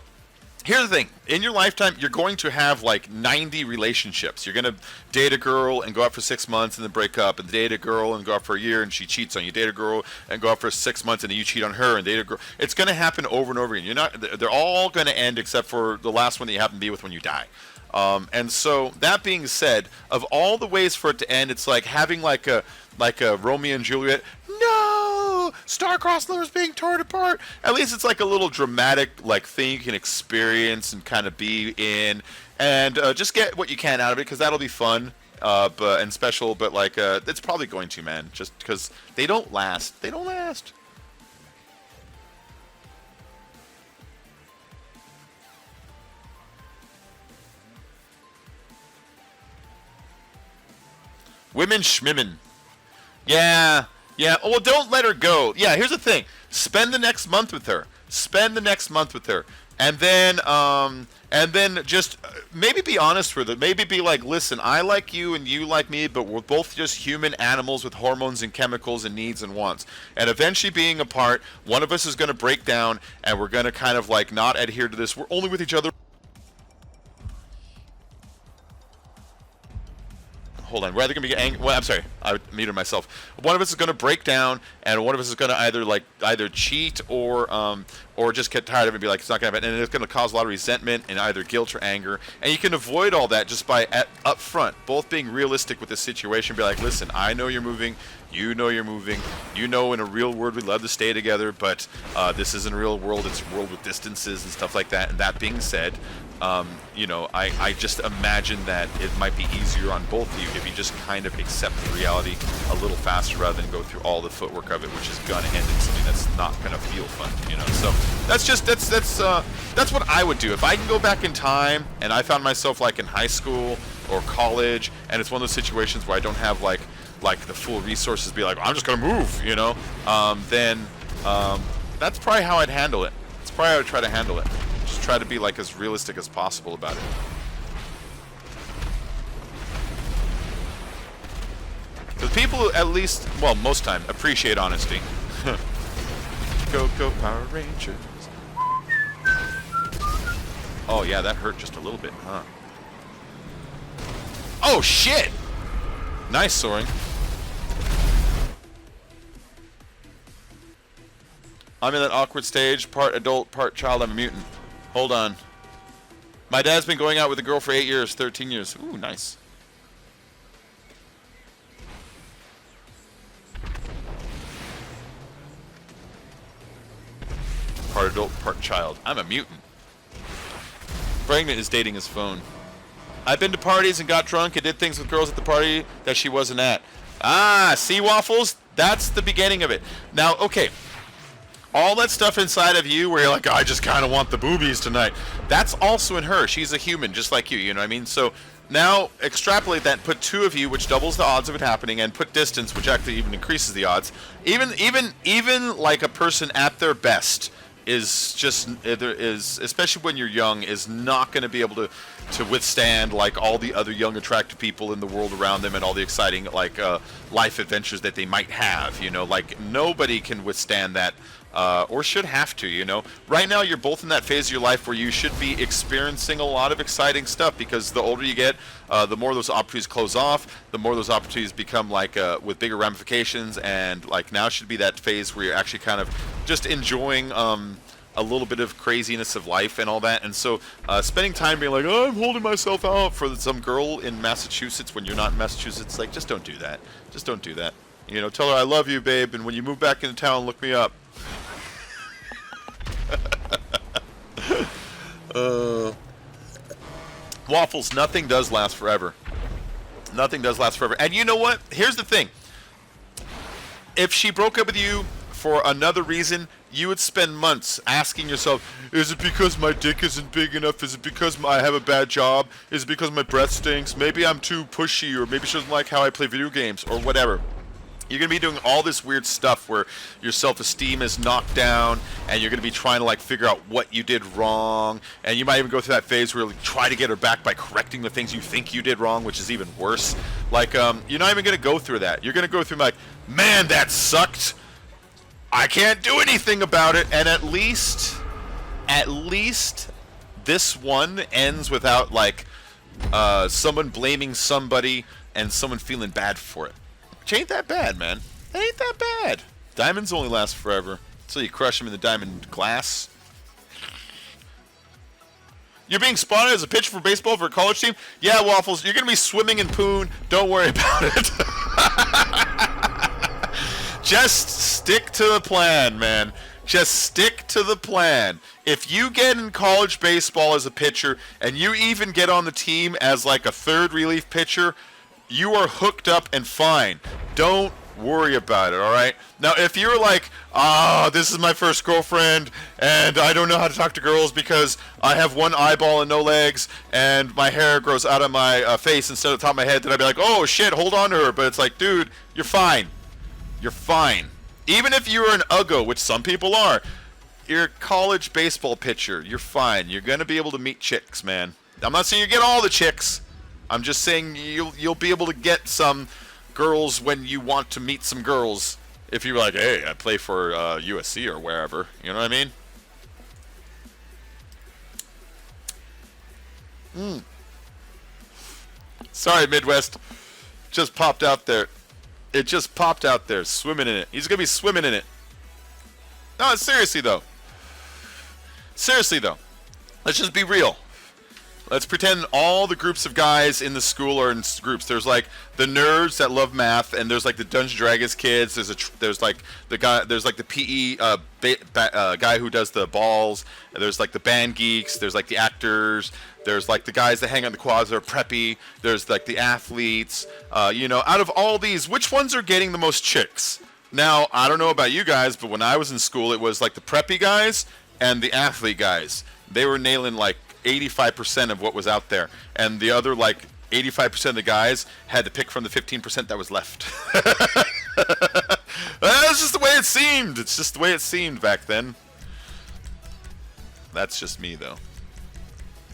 here's the thing. In your lifetime, you're going to have like 90 relationships. You're going to date a girl and go out for 6 months and then break up, and date a girl and go out for a year and she cheats on you. Date a girl and go out for 6 months and then you cheat on her, and date a girl. It's going to happen over and over again. They're all going to end except for the last one that you happen to be with when you die. And so that being said, of all the ways for it to end, it's like having like a Romeo and Juliet. No, star-crossed lovers being torn apart. At least it's like a little dramatic like thing you can experience and kind of be in, and just get what you can out of it, because that'll be fun, and special. But like it's probably going to, man, just because they don't last. They don't last. Women schmimmin. Yeah. Yeah. Oh, well, don't let her go. Yeah, here's the thing. Spend the next month with her. Spend the next month with her. And then just maybe be honest with her. Maybe be like, listen, I like you and you like me, but we're both just human animals with hormones and chemicals and needs and wants. And eventually being apart, one of us is going to break down, and we're going to kind of like not adhere to this. We're only with each other. Hold on, we're either gonna be angry. Well, I'm sorry, I muted myself. One of us is gonna break down, and one of us is gonna either cheat or just get tired of it and be like, it's not gonna happen, and it's gonna cause a lot of resentment and either guilt or anger. And you can avoid all that just by up front, both being realistic with the situation. Be like, listen, I know you're moving. You know you're moving. You know in a real world we'd love to stay together, but this isn't a real world. It's a world with distances and stuff like that. And that being said, you know, I just imagine that it might be easier on both of you if you just kind of accept the reality a little faster rather than go through all the footwork of it, which is gonna end in something that's not gonna feel fun, you know. So that's what I would do if I can go back in time and I found myself like in high school or college, and it's one of those situations where I don't have like the full resources to be like, I'm just gonna move, you know. Then that's probably how I'd handle it. That's probably how I would try to handle it. Just try to be like as realistic as possible about it. The people, at least, well, most time, appreciate honesty. Go Power Rangers. Oh yeah, that hurt just a little bit, huh? Oh shit! Nice soaring. I'm in that awkward stage, part adult, part child. I'm a mutant. Hold on. My dad's been going out with a girl for 8 years, 13 years. Ooh, nice. Part adult, part child. I'm a mutant. Pregnant is dating his phone. I've been to parties and got drunk and did things with girls at the party that she wasn't at. Ah, see, Waffles? That's the beginning of it. Now, okay. All that stuff inside of you where you're like, I just kind of want the boobies tonight. That's also in her. She's a human just like you know what I mean? So now extrapolate that, put two of you, which doubles the odds of it happening, and put distance, which actually even increases the odds. Even like a person at their best is just, especially when you're young, is not going to be able to withstand like all the other young attractive people in the world around them and all the exciting like life adventures that they might have, you know. Like nobody can withstand that. Or should have to, you know. Right now, you're both in that phase of your life where you should be experiencing a lot of exciting stuff, because the older you get, the more those opportunities close off, the more those opportunities become like with bigger ramifications, and like now should be that phase where you're actually kind of just enjoying a little bit of craziness of life and all that. And so spending time being like, oh, I'm holding myself out for some girl in Massachusetts when you're not in Massachusetts, like, just don't do that. Just don't do that. You know, tell her I love you, babe, and when you move back into town, look me up. Waffles, nothing does last forever. Nothing does last forever. And you know what? Here's the thing. If she broke up with you for another reason, you would spend months asking yourself, is it because my dick isn't big enough? Is it because I have a bad job? Is it because my breath stinks? Maybe I'm too pushy, or maybe she doesn't like how I play video games, or whatever. You're going to be doing all this weird stuff where your self-esteem is knocked down, and you're going to be trying to, like, figure out what you did wrong, and you might even go through that phase where you try to get her back by correcting the things you think you did wrong, which is even worse. Like, you're not even going to go through that. You're going to go through, like, man, that sucked. I can't do anything about it, and at least this one ends without, like, someone blaming somebody and someone feeling bad for it. Which ain't that bad, man. It ain't that bad. Diamonds only last forever. So you crush them in the diamond glass. You're being spotted as a pitcher for baseball for a college team? Yeah, Waffles, you're going to be swimming in poon. Don't worry about it. Just stick to the plan, man. Just stick to the plan. If you get in college baseball as a pitcher, and you even get on the team as like a third relief pitcher, you are hooked up and fine. Don't worry about it, alright? Now, if you're like, this is my first girlfriend, and I don't know how to talk to girls because I have one eyeball and no legs, and my hair grows out of my face instead of the top of my head, then I'd be like, oh shit, hold on to her. But it's like, dude, you're fine. You're fine. Even if you're an uggo, which some people are, you're a college baseball pitcher. You're fine. You're going to be able to meet chicks, man. I'm not saying you get all the chicks. I'm just saying you'll be able to get some girls when you want to meet some girls. If you're like, hey, I play for USC or wherever. You know what I mean? Sorry, Midwest. Just popped out there. It just popped out there. Swimming in it. He's going to be swimming in it. No, seriously, though. Seriously, though. Let's just be real. Let's pretend all the groups of guys in the school are in groups. There's like the nerds that love math, and there's like the Dungeons and Dragons kids. There's like the guy. There's like the PE guy who does the balls. And there's like the band geeks. There's like the actors. There's like the guys that hang on the quads that are preppy. There's like the athletes. You know, out of all these, which ones are getting the most chicks? Now, I don't know about you guys, but when I was in school, it was like the preppy guys and the athlete guys. They were nailing like 85% of what was out there, and the other like 85% of the guys had to pick from the 15% that was left. That's just the way it seemed. It's just the way it seemed back then. That's just me, though.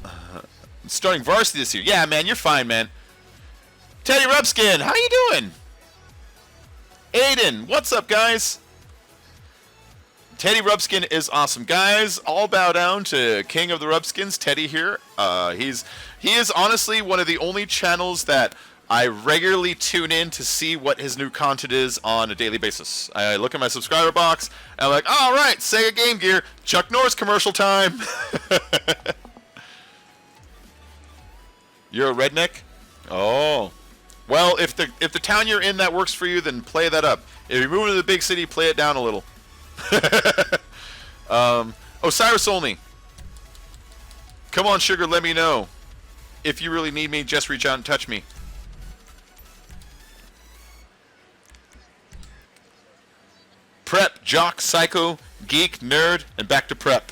I'm starting varsity this year. Yeah, man, you're fine, man. Teddy Rubskin, how you doing? Aiden, what's up, guys? Teddy Rubskin is awesome. Guys, all bow down to King of the Rubskins, Teddy here. He is honestly one of the only channels that I regularly tune in to see what his new content is on a daily basis. I look at my subscriber box, and I'm like, all right, Sega Game Gear, Chuck Norris commercial time. You're a redneck? Oh. Well, if the town you're in that works for you, then play that up. If you move to the big city, play it down a little. Osiris only. Come on, sugar, let me know. If you really need me, just reach out and touch me. Prep, jock, psycho, geek, nerd, and back to prep.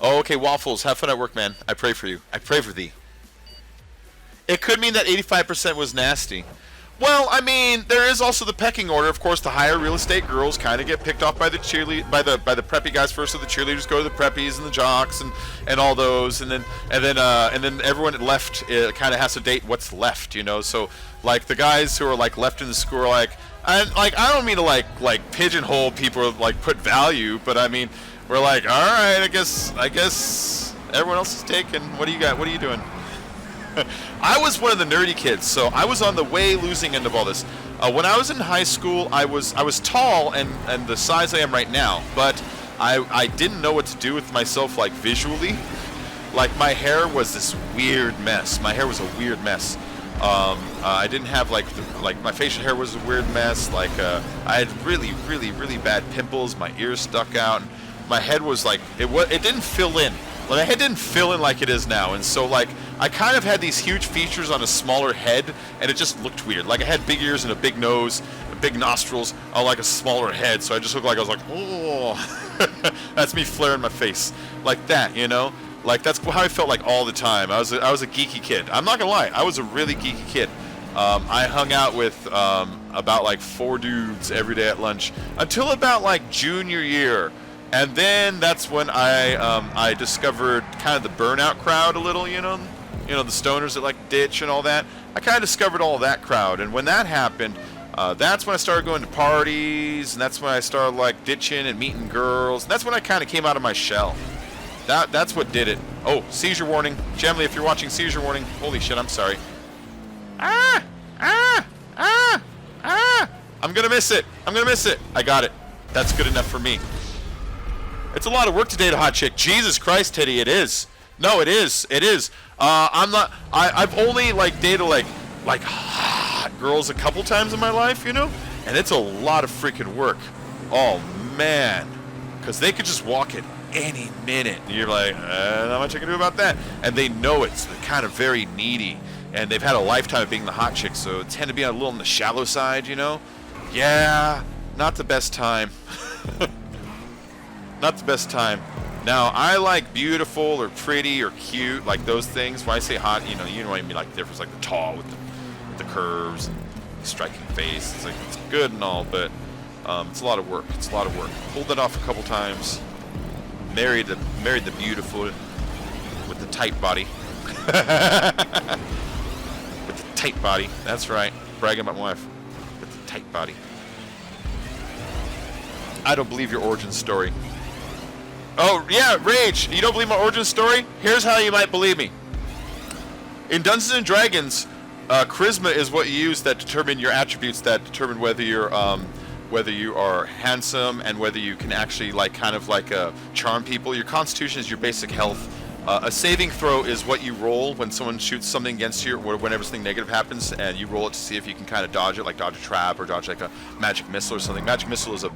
Oh, okay, Waffles, have fun at work, man. I pray for you. I pray for thee. It could mean that 85% was nasty. Well, I mean, there is also the pecking order. Of course, the higher real estate girls kind of get picked off by the by the preppy guys first, so the cheerleaders go to the preppies and the jocks and all those, and then everyone left kind of has to date what's left, you know. So like the guys who are like left in the school are like, I don't mean to like pigeonhole people or like put value, but I mean we're like, all right, I guess everyone else is taken. What do you got? What are you doing? I was one of the nerdy kids, so I was on the way losing end of all this. When I was in high school, I was tall and the size I am right now, but I didn't know what to do with myself, like visually. Like my hair was this weird mess. My hair was a weird mess. I didn't have like my facial hair was a weird mess. Like I had really bad pimples. My ears stuck out. My head was like it didn't fill in. Well, my head didn't fill in like it is now, and so like I kind of had these huge features on a smaller head, and it just looked weird. Like I had big ears and a big nose, and big nostrils on like a smaller head, so I just looked like I was like, oh, that's me flaring my face like that, you know? Like that's how I felt like all the time. I was a geeky kid. I'm not gonna lie, I was a really geeky kid. I hung out with about like 4 dudes every day at lunch until about like junior year. And then that's when I discovered kind of the burnout crowd a little, you know, the stoners that like ditch and all that. I kind of discovered all of that crowd, and when that happened, that's when I started going to parties, and that's when I started like ditching and meeting girls. And that's when I kind of came out of my shell. That's what did it. Oh, seizure warning, Gemly, if you're watching, seizure warning. Holy shit, I'm sorry. Ah! Ah! Ah! Ah! I'm gonna miss it. I'm gonna miss it. I got it. That's good enough for me. It's a lot of work to date a hot chick. Jesus Christ, Teddy, it is. No, it is. It is. I'm not. I've only like dated like hot girls a couple times in my life, you know, and it's a lot of freaking work. Oh man, because they could just walk at any minute, and you're like, not much I can do about that. And they know it, so they're kind of very needy, and they've had a lifetime of being the hot chick, so tend to be a little on the shallow side, you know. Yeah, not the best time. Not the best time. Now, I like beautiful or pretty or cute, like those things. When I say hot, you know what I mean, like the difference, like the tall with the curves and the striking face. It's like, it's good and all, but it's a lot of work. It's a lot of work. Pulled it off a couple times. Married the beautiful with the tight body. With the tight body. That's right. Bragging about my wife. With the tight body. I don't believe your origin story. Oh, yeah, R.A.H, you don't believe my origin story? Here's how you might believe me. In Dungeons & Dragons, charisma is what you use that determine your attributes that determine whether you are handsome and whether you can actually like kind of like charm people. Your constitution is your basic health. A saving throw is what you roll when someone shoots something against you or whenever something negative happens, and you roll it to see if you can kind of dodge it, like dodge a trap or dodge like a magic missile or something. Magic missile is a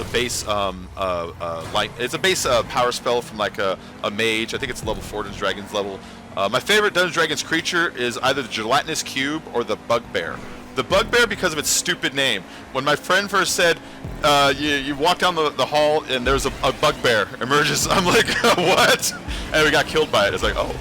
base it's a base power spell from like a mage. I think it's level 4 Dungeons & Dragons level. My favorite Dungeons & Dragons creature is either the gelatinous cube or the bugbear. The bugbear because of its stupid name. When my friend first said, you walk down the hall and there's a bugbear emerges, I'm like, what? And we got killed by it. It's like, oh.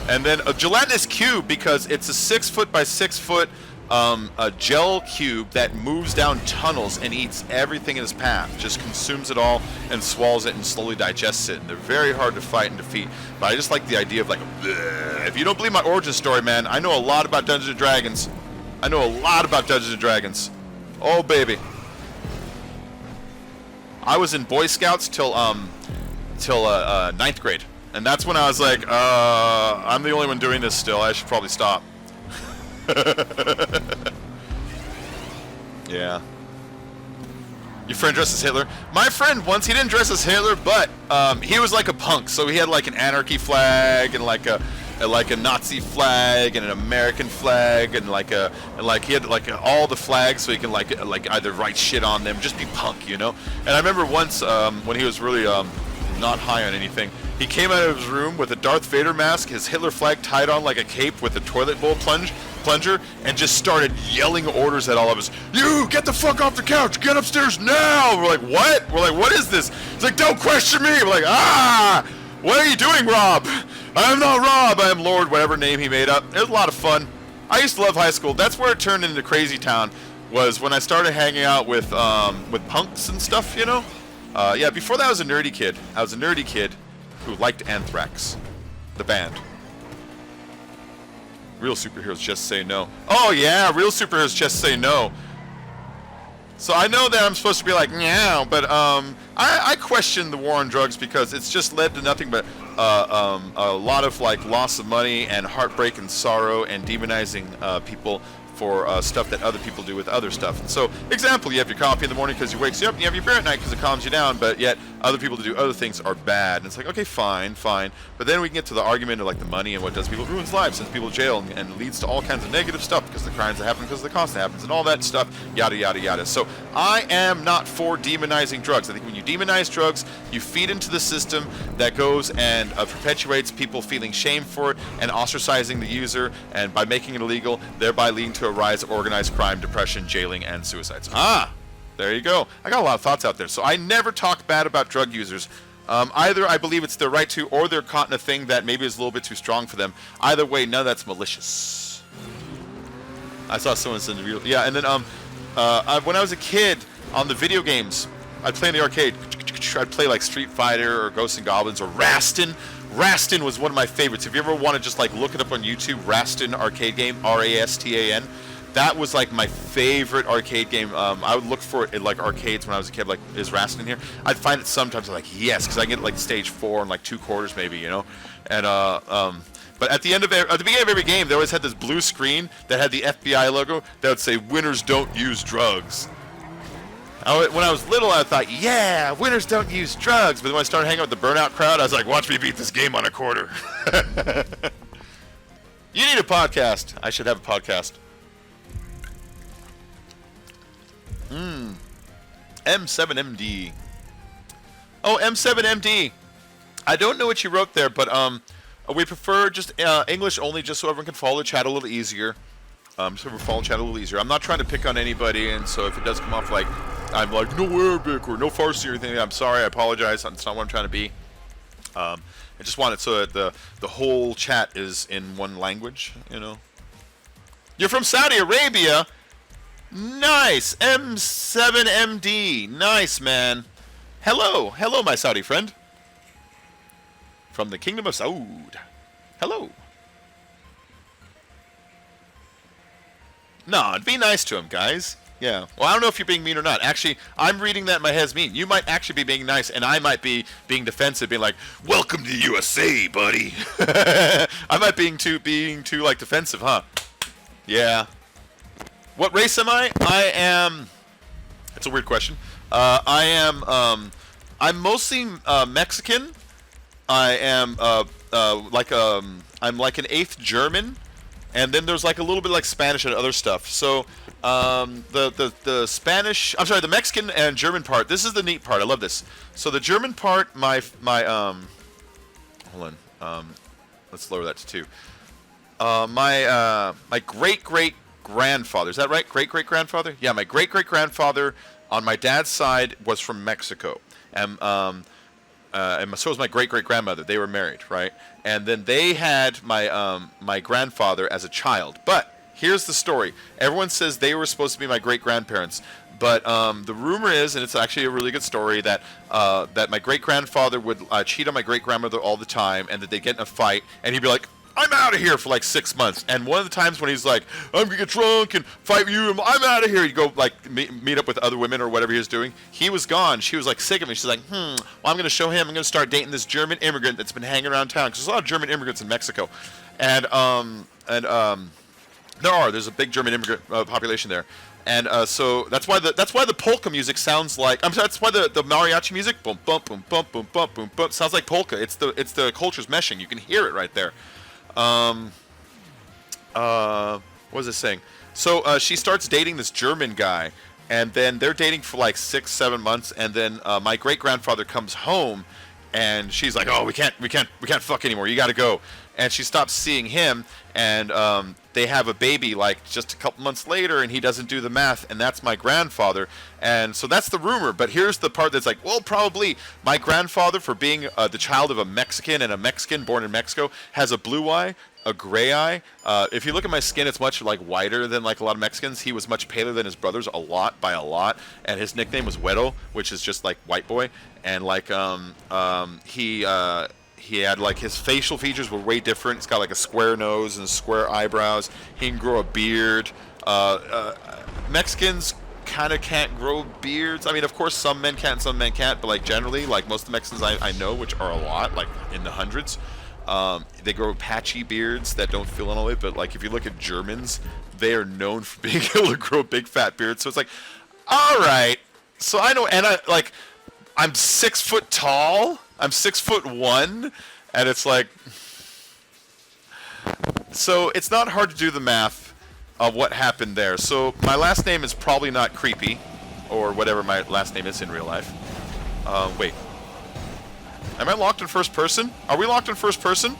And then a gelatinous cube because it's a 6 foot by 6 foot a gel cube that moves down tunnels and eats everything in its path. Just consumes it all and swallows it and slowly digests it. And they're very hard to fight and defeat. But I just like the idea of like, bleh. If you don't believe my origin story, man, I know a lot about Dungeons & Dragons. I know a lot about Dungeons & Dragons. Oh, baby. I was in Boy Scouts till 9th grade. And that's when I was like, I'm the only one doing this still. I should probably stop. Yeah. Your friend dressed as Hitler? My friend once, he didn't dress as Hitler, but he was like a punk. So he had like an anarchy flag and like a Nazi flag and an American flag and he had like all the flags so he can like either write shit on them, just be punk, you know. And I remember once when he was really not high on anything, he came out of his room with a Darth Vader mask, his Hitler flag tied on like a cape with a toilet bowl plunger, and just started yelling orders at all of us. You get the fuck off the couch, get upstairs now. We're like, what? We're like, what is this? He's like, don't question me. We're like, what are you doing, Rob? I'm not Rob, I am Lord, whatever name he made up. It was a lot of fun. I used to love high school. That's where it turned into Crazy Town, was when I started hanging out with punks and stuff, you know? Yeah, before that I was a nerdy kid. I was a nerdy kid who liked Anthrax, the band. Real superheroes just say no. Oh yeah, real superheroes just say no. So I know that I'm supposed to be like, yeah, but I question the war on drugs because it's just led to nothing but a lot of like loss of money and heartbreak and sorrow and demonizing people stuff that other people do with other stuff. And so, example, you have your coffee in the morning because it wakes you up, and you have your beer at night because it calms you down, but yet other people to do other things are bad. And it's like, okay, fine. But then we can get to the argument of like the money and what does people, ruins lives, sends people to jail, and leads to all kinds of negative stuff because of the crimes that happen, because of the cost that happens, and all that stuff, yada, yada, yada. So I am not for demonizing drugs. I think when you demonize drugs, you feed into the system that goes and perpetuates people feeling shame for it and ostracizing the user, and by making it illegal, thereby leading to a rise of organized crime, depression, jailing, and suicides. There you go. I got a lot of thoughts out there. So I never talk bad about drug users. Either I believe it's their right to, or they're caught in a thing that maybe is a little bit too strong for them. Either way, none of that's malicious. I saw someone send a video. Yeah, and then when I was a kid on the video games, I'd play in the arcade. I'd play like Street Fighter or Ghosts and Goblins or Rastin. Rastin was one of my favorites. If you ever want to just like look it up on YouTube, Rastin arcade game, R-A-S-T-A-N. That was like my favorite arcade game. I would look for it in like arcades when I was a kid. Like, is Rastin in here? I'd find it sometimes. I'm like, yes, because I get like stage 4 in like 2 quarters maybe, you know. And but at the beginning of every game, they always had this blue screen that had the FBI logo that would say, "Winners don't use drugs." When I was little, I thought, yeah, winners don't use drugs. But then when I started hanging out with the Burnout crowd, I was like, watch me beat this game on a quarter. You need a podcast. I should have a podcast. M7MD. Oh, M7MD. I don't know what you wrote there, but we prefer just English only, just so everyone can follow the chat a little easier. So we follow the chat a little easier. I'm not trying to pick on anybody, and so if it does come off like I'm like no Arabic or no Farsi or anything, I'm sorry. I apologize. That's not what I'm trying to be. I just want it so that the whole chat is in one language. You know. You're from Saudi Arabia. Nice, M7MD. Nice, man. Hello, my Saudi friend. From the Kingdom of Saud. Hello. No, be nice to him, guys. Yeah. Well, I don't know if you're being mean or not. Actually, I'm reading that in my head as mean. You might actually be being nice, and I might be being defensive, being like, "Welcome to the USA, buddy." I might being too like defensive, huh? Yeah. What race am I? I am. It's a weird question. I'm mostly Mexican. I am I'm like an eighth German, and then there's like a little bit like Spanish and other stuff. So the Spanish, I'm sorry, the Mexican and German part. This is the neat part. I love this. So the German part, my hold on, let's lower that to 2. My great grandfather, is that right? Great grandfather? Yeah, my great grandfather on my dad's side was from Mexico, and so was my great grandmother. They were married, right? And then they had my grandfather as a child. But here's the story. Everyone says they were supposed to be my great grandparents, but the rumor is, and it's actually a really good story, that that my great grandfather would cheat on my great grandmother all the time, and that they'd get in a fight, and he'd be like, "I'm out of here," for like 6 months. And one of the times when he's like, "I'm gonna get drunk and fight you, I'm out of here," he'd go like meet up with other women or whatever he was doing. He was gone. She was like sick of him. She's like, well, I'm gonna show him. I'm gonna start dating this German immigrant that's been hanging around town, because there's a lot of German immigrants in Mexico, and there's a big German immigrant population there. And so that's why the polka music sounds like, that's why the mariachi music, boom bum boom bum boom bum boom bum, sounds like polka. It's the cultures meshing. You can hear it right there. What was I saying? So she starts dating this German guy, and then they're dating for like 6-7 months, and then my great grandfather comes home, and she's like, "Oh, we can't fuck anymore. You got to go." And she stops seeing him, and they have a baby like just a couple months later, and he doesn't do the math, and that's my grandfather. And so that's the rumor. But here's the part that's like, well, probably my grandfather, for being the child of a Mexican and a Mexican born in Mexico, has a blue eye, a gray eye. If you look at my skin, it's much like whiter than like a lot of Mexicans. He was much paler than his brothers, by a lot, and his nickname was Güero, which is just like white boy. And like he had like his facial features were way different. He's got like a square nose and square eyebrows. He can grow a beard. Mexicans kind of can't grow beards. I mean, of course, some men can, some men can't. But like generally, like most of the Mexicans I know, which are a lot, like in the hundreds, They grow patchy beards that don't fill in all the way, but like if you look at Germans, they are known for being able to grow big fat beards. So it's like, all right. So I know, and I'm 6 foot tall. I'm 6'1", and it's like, so it's not hard to do the math of what happened there. So my last name is probably not Creepy, or whatever my last name is in real life. Wait. Am I locked in first person? Are we locked in first person?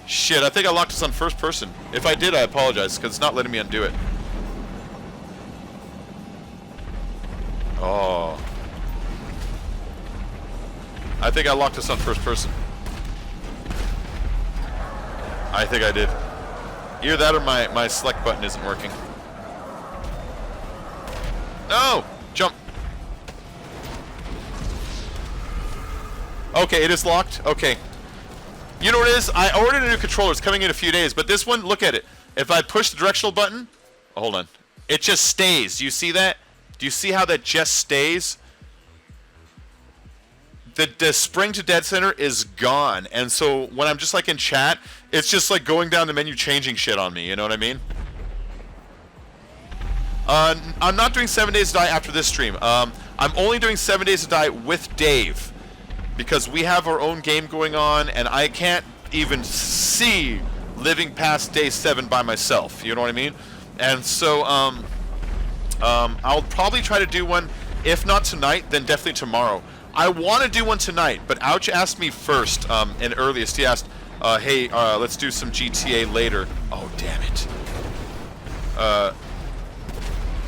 Shit, I think I locked us on first person. If I did, I apologize, because it's not letting me undo it. Oh. I think I locked us on first person. I think I did. Either that or my select button isn't working. No! Jump! Okay, it is locked? Okay. You know what it is? I ordered a new controller. It's coming in a few days, but this one, look at it. If I push the directional button... Oh, hold on. It just stays. Do you see that? Do you see how that just stays? The spring to dead center is gone, and so when I'm just like in chat, it's just like going down the menu changing shit on me, you know what I mean? I'm not doing 7 Days to Die after this stream. I'm only doing 7 Days to Die with Dave, because we have our own game going on, and I can't even see living past day 7 by myself, you know what I mean? And so, I'll probably try to do one, if not tonight, then definitely tomorrow. I want to do one tonight, but Ouch asked me first, and earliest. He asked, hey, let's do some GTA later. Oh, damn it.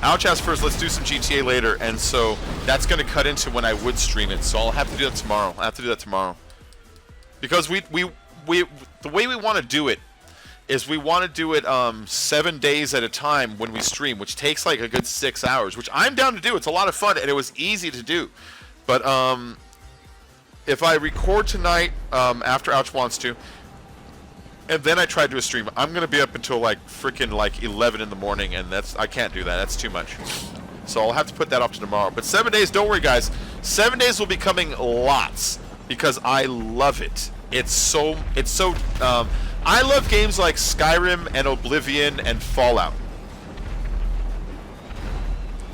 Ouch asked first, let's do some GTA later, and so that's going to cut into when I would stream it, so I'll have to do that tomorrow. I'll have to do that tomorrow. Because the way we want to do it is we want to do it 7 days at a time when we stream, which takes like a good 6 hours, which I'm down to do. It's a lot of fun, and it was easy to do. But if I record tonight after Ouch wants to, and then I try to do a stream, I'm gonna be up until like freaking like 11 in the morning, and I can't do that. That's too much. So I'll have to put that off to tomorrow. But 7 days, don't worry, guys. 7 days will be coming lots because I love it. It's so. I love games like Skyrim and Oblivion and Fallout.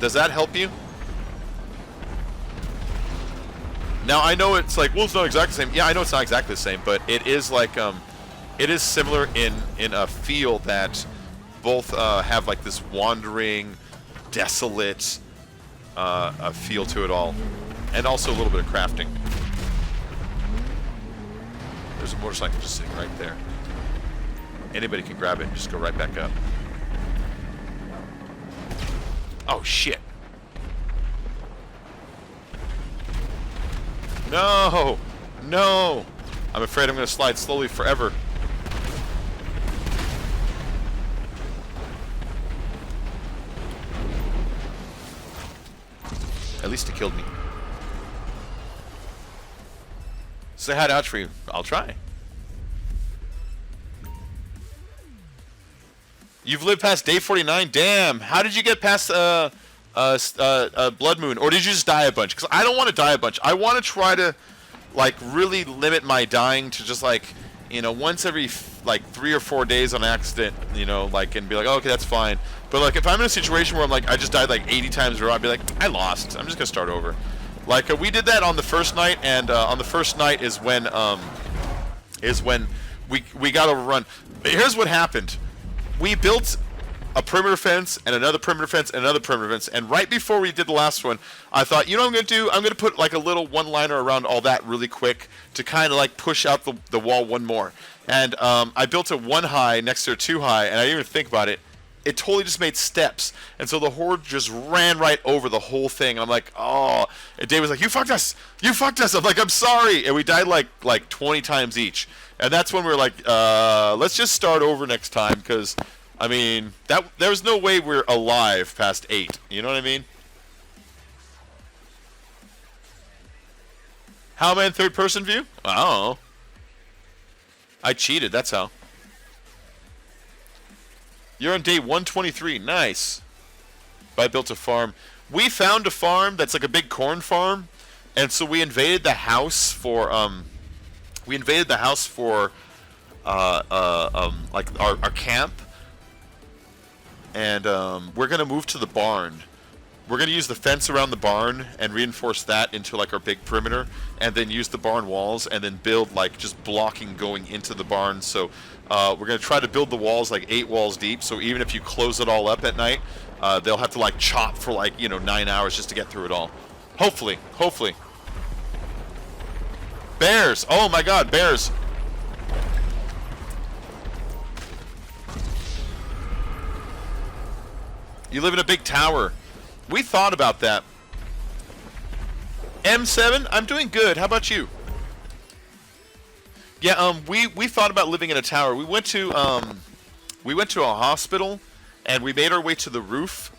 Does that help you? Now I know it's like, well, it's not exactly the same. Yeah, I know it's not exactly the same, but it is like, it is similar in a feel that both have like this wandering, desolate a feel to it all, and also a little bit of crafting. There's a motorcycle just sitting right there. Anybody can grab it and just go right back up. Oh shit. No! No! I'm afraid I'm going to slide slowly forever. At least it killed me. Say hi to Ouch for you. I'll try. You've lived past day 49? Damn! How did you get past Blood Moon, or did you just die a bunch? Because I don't want to die a bunch. I want to try to like really limit my dying to just like, you know, once every like 3 or 4 days on accident, you know, like, and be like, oh, okay, that's fine. But like if I'm in a situation where I'm like, I just died like 80 times in a row, I'd be like, I lost. I'm just gonna start over. Like we did that on the first night, and on the first night is when we got overrun. But here's what happened. We built a perimeter fence, and another perimeter fence, and another perimeter fence, and right before we did the last one, I thought, you know what I'm going to do? I'm going to put like a little one-liner around all that really quick to kind of like push out the wall one more. And I built a 1 high next to a 2 high, and I didn't even think about it. It totally just made steps, and so the horde just ran right over the whole thing. I'm like, oh, and Dave was like, you fucked us! You fucked us! I'm like, I'm sorry! And we died like 20 times each. And that's when we were like, let's just start over next time, because I mean, there's no way we're alive past 8. You know what I mean? How am I in third-person view? I don't know. I cheated, that's how. You're on day 123. Nice. I built a farm. We found a farm that's like a big corn farm, and so we invaded the house for We invaded the house for like our camp, and we're gonna move to the barn. We're gonna use the fence around the barn and reinforce that into like our big perimeter, and then use the barn walls and then build like just blocking going into the barn. So we're gonna try to build the walls like 8 walls deep. So even if you close it all up at night, they'll have to like chop for like 9 hours just to get through it all. Hopefully, hopefully. Bears! Oh my God, bears! You live in a big tower. We thought about that. M7, I'm doing good. How about you? Yeah, we thought about living in a tower. We went to a hospital, and we made our way to the roof,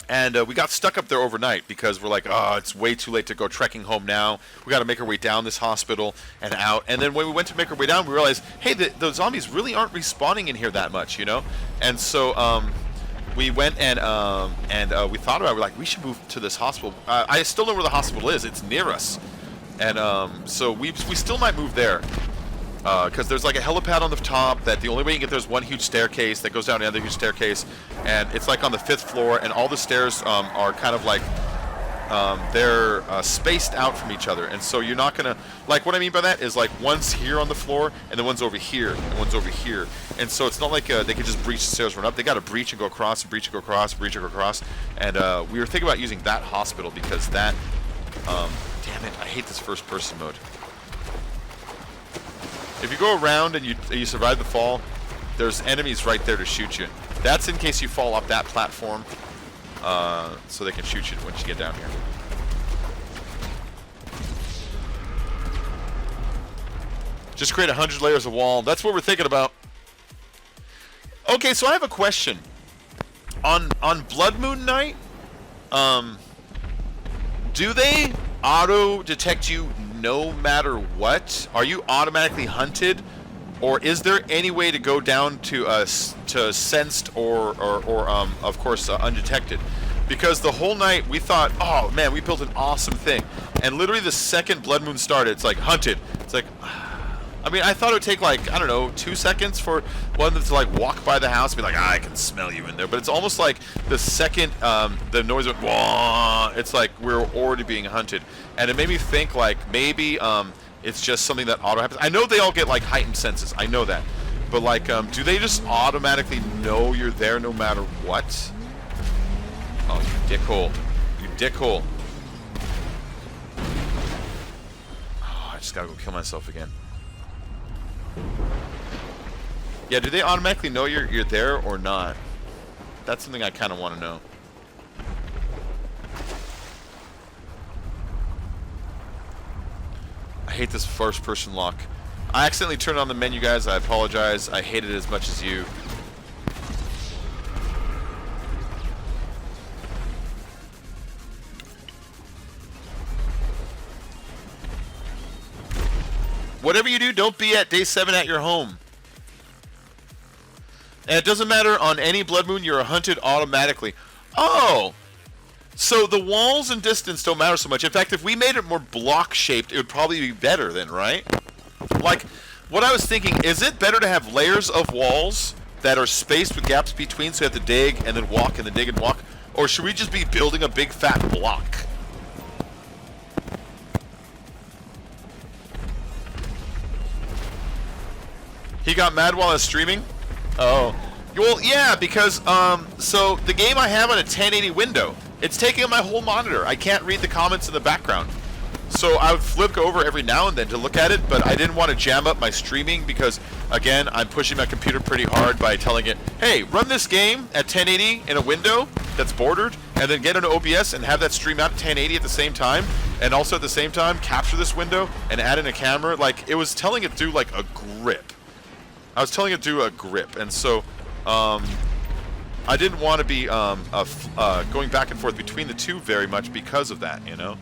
and we got stuck up there overnight because we're like, oh, it's way too late to go trekking home now. We got to make our way down this hospital and out. And then when we went to make our way down, we realized, hey, the zombies really aren't respawning in here that much, And so we went and we thought about it. We're like, we should move to this hospital. I still know where the hospital is. It's near us. And so we still might move there. Because there's like a helipad on the top that the only way you can get there is one huge staircase that goes down another huge staircase. And it's like on the 5th floor. And all the stairs are kind of like, they're spaced out from each other. And so you're not going to, like what I mean by that is like one's here on the floor and the one's over here and one's over here. And so it's not like they can just breach the stairs, run up. They got to breach and go across, and breach and go across, breach and go across. And we were thinking about using that hospital because that, damn it, I hate this first person mode. If you go around and you survive the fall, there's enemies right there to shoot you. That's in case you fall off that platform, so they can shoot you once you get down here. Just create 100 layers of wall. That's what we're thinking about. Okay, so I have a question. On Blood Moon Night, do they auto-detect you no matter what? Are you automatically hunted, or is there any way to go down to sensed or of course undetected? Because the whole night we thought, oh man, we built an awesome thing, and literally the second Blood Moon started, it's like hunted. It's like, I mean, I thought it would take like, I don't know, 2 seconds for one to like walk by the house and be like, I can smell you in there. But it's almost like the second the noise went, wah, it's like we're already being hunted. And it made me think like maybe it's just something that auto happens. I know they all get like heightened senses. I know that. But like, do they just automatically know you're there no matter what? Oh, you dickhole. You dickhole. Oh, I just gotta go kill myself again. Yeah, do they automatically know you're there or not? That's something I kind of want to know. I hate this first person lock. I accidentally turned on the menu, guys. I apologize. I hate it as much as you. Whatever you do, don't be at day 7 at your home. And it doesn't matter on any Blood Moon, you're hunted automatically. Oh! So the walls and distance don't matter so much. In fact, if we made it more block-shaped, it would probably be better then, right? Like, what I was thinking, is it better to have layers of walls that are spaced with gaps between so you have to dig and then walk and then dig and walk? Or should we just be building a big fat block? He got mad while I was streaming? Oh. Well, yeah, because, so the game I have on a 1080 window, it's taking up my whole monitor. I can't read the comments in the background. So I would flip over every now and then to look at it, but I didn't want to jam up my streaming because, again, I'm pushing my computer pretty hard by telling it, hey, run this game at 1080 in a window that's bordered, and then get an OBS and have that stream out at 1080 at the same time, and also at the same time capture this window and add in a camera. Like, it was telling it to do, like, a grip. I was telling it to do a grip, and so I didn't want to be going back and forth between the two very much because of that, you know?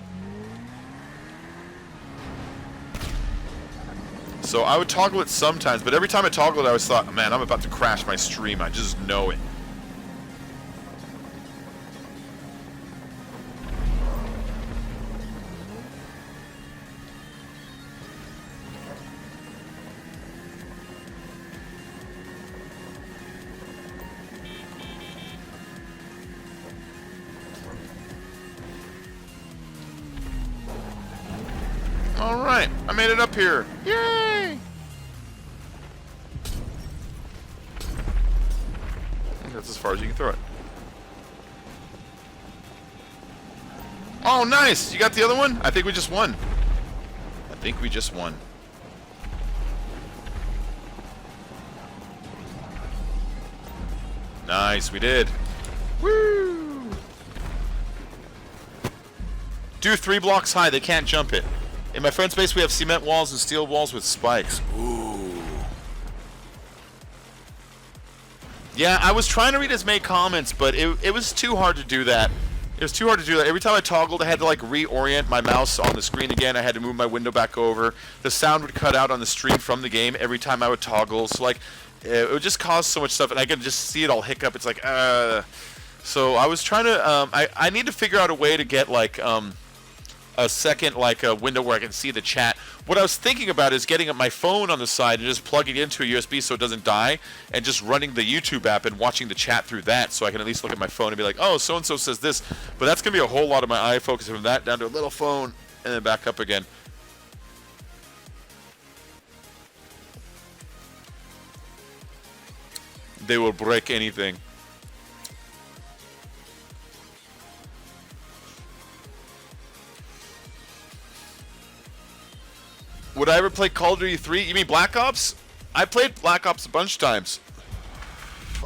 So I would toggle it sometimes, but every time I toggled it, I always thought, man, I'm about to crash my stream. I just know it. Alright, I made it up here. Yay! That's as far as you can throw it. Oh, nice! You got the other one? I think we just won. I think we just won. Nice, we did. Woo! Do 3 blocks high, they can't jump it. In my friend's base, we have cement walls and steel walls with spikes. Ooh. Yeah, I was trying to read his main comments, but it was too hard to do that. It was too hard to do that. Every time I toggled, I had to like reorient my mouse on the screen again. I had to move my window back over. The sound would cut out on the stream from the game every time I would toggle. So like, it would just cause so much stuff, and I could just see it all hiccup. It's like, So I was trying to, I need to figure out a way to get like, a second like a window where I can see the chat. What I was thinking about is getting my phone on the side and just plugging it into a USB so it doesn't die, and just running the YouTube app and watching the chat through that, so I can at least look at my phone and be like, oh, so and so says this. But that's gonna be a whole lot of my eye focus from that down to a little phone and then back up again. They will break anything. Would I ever play Call of Duty 3? You mean Black Ops? I played Black Ops a bunch of times.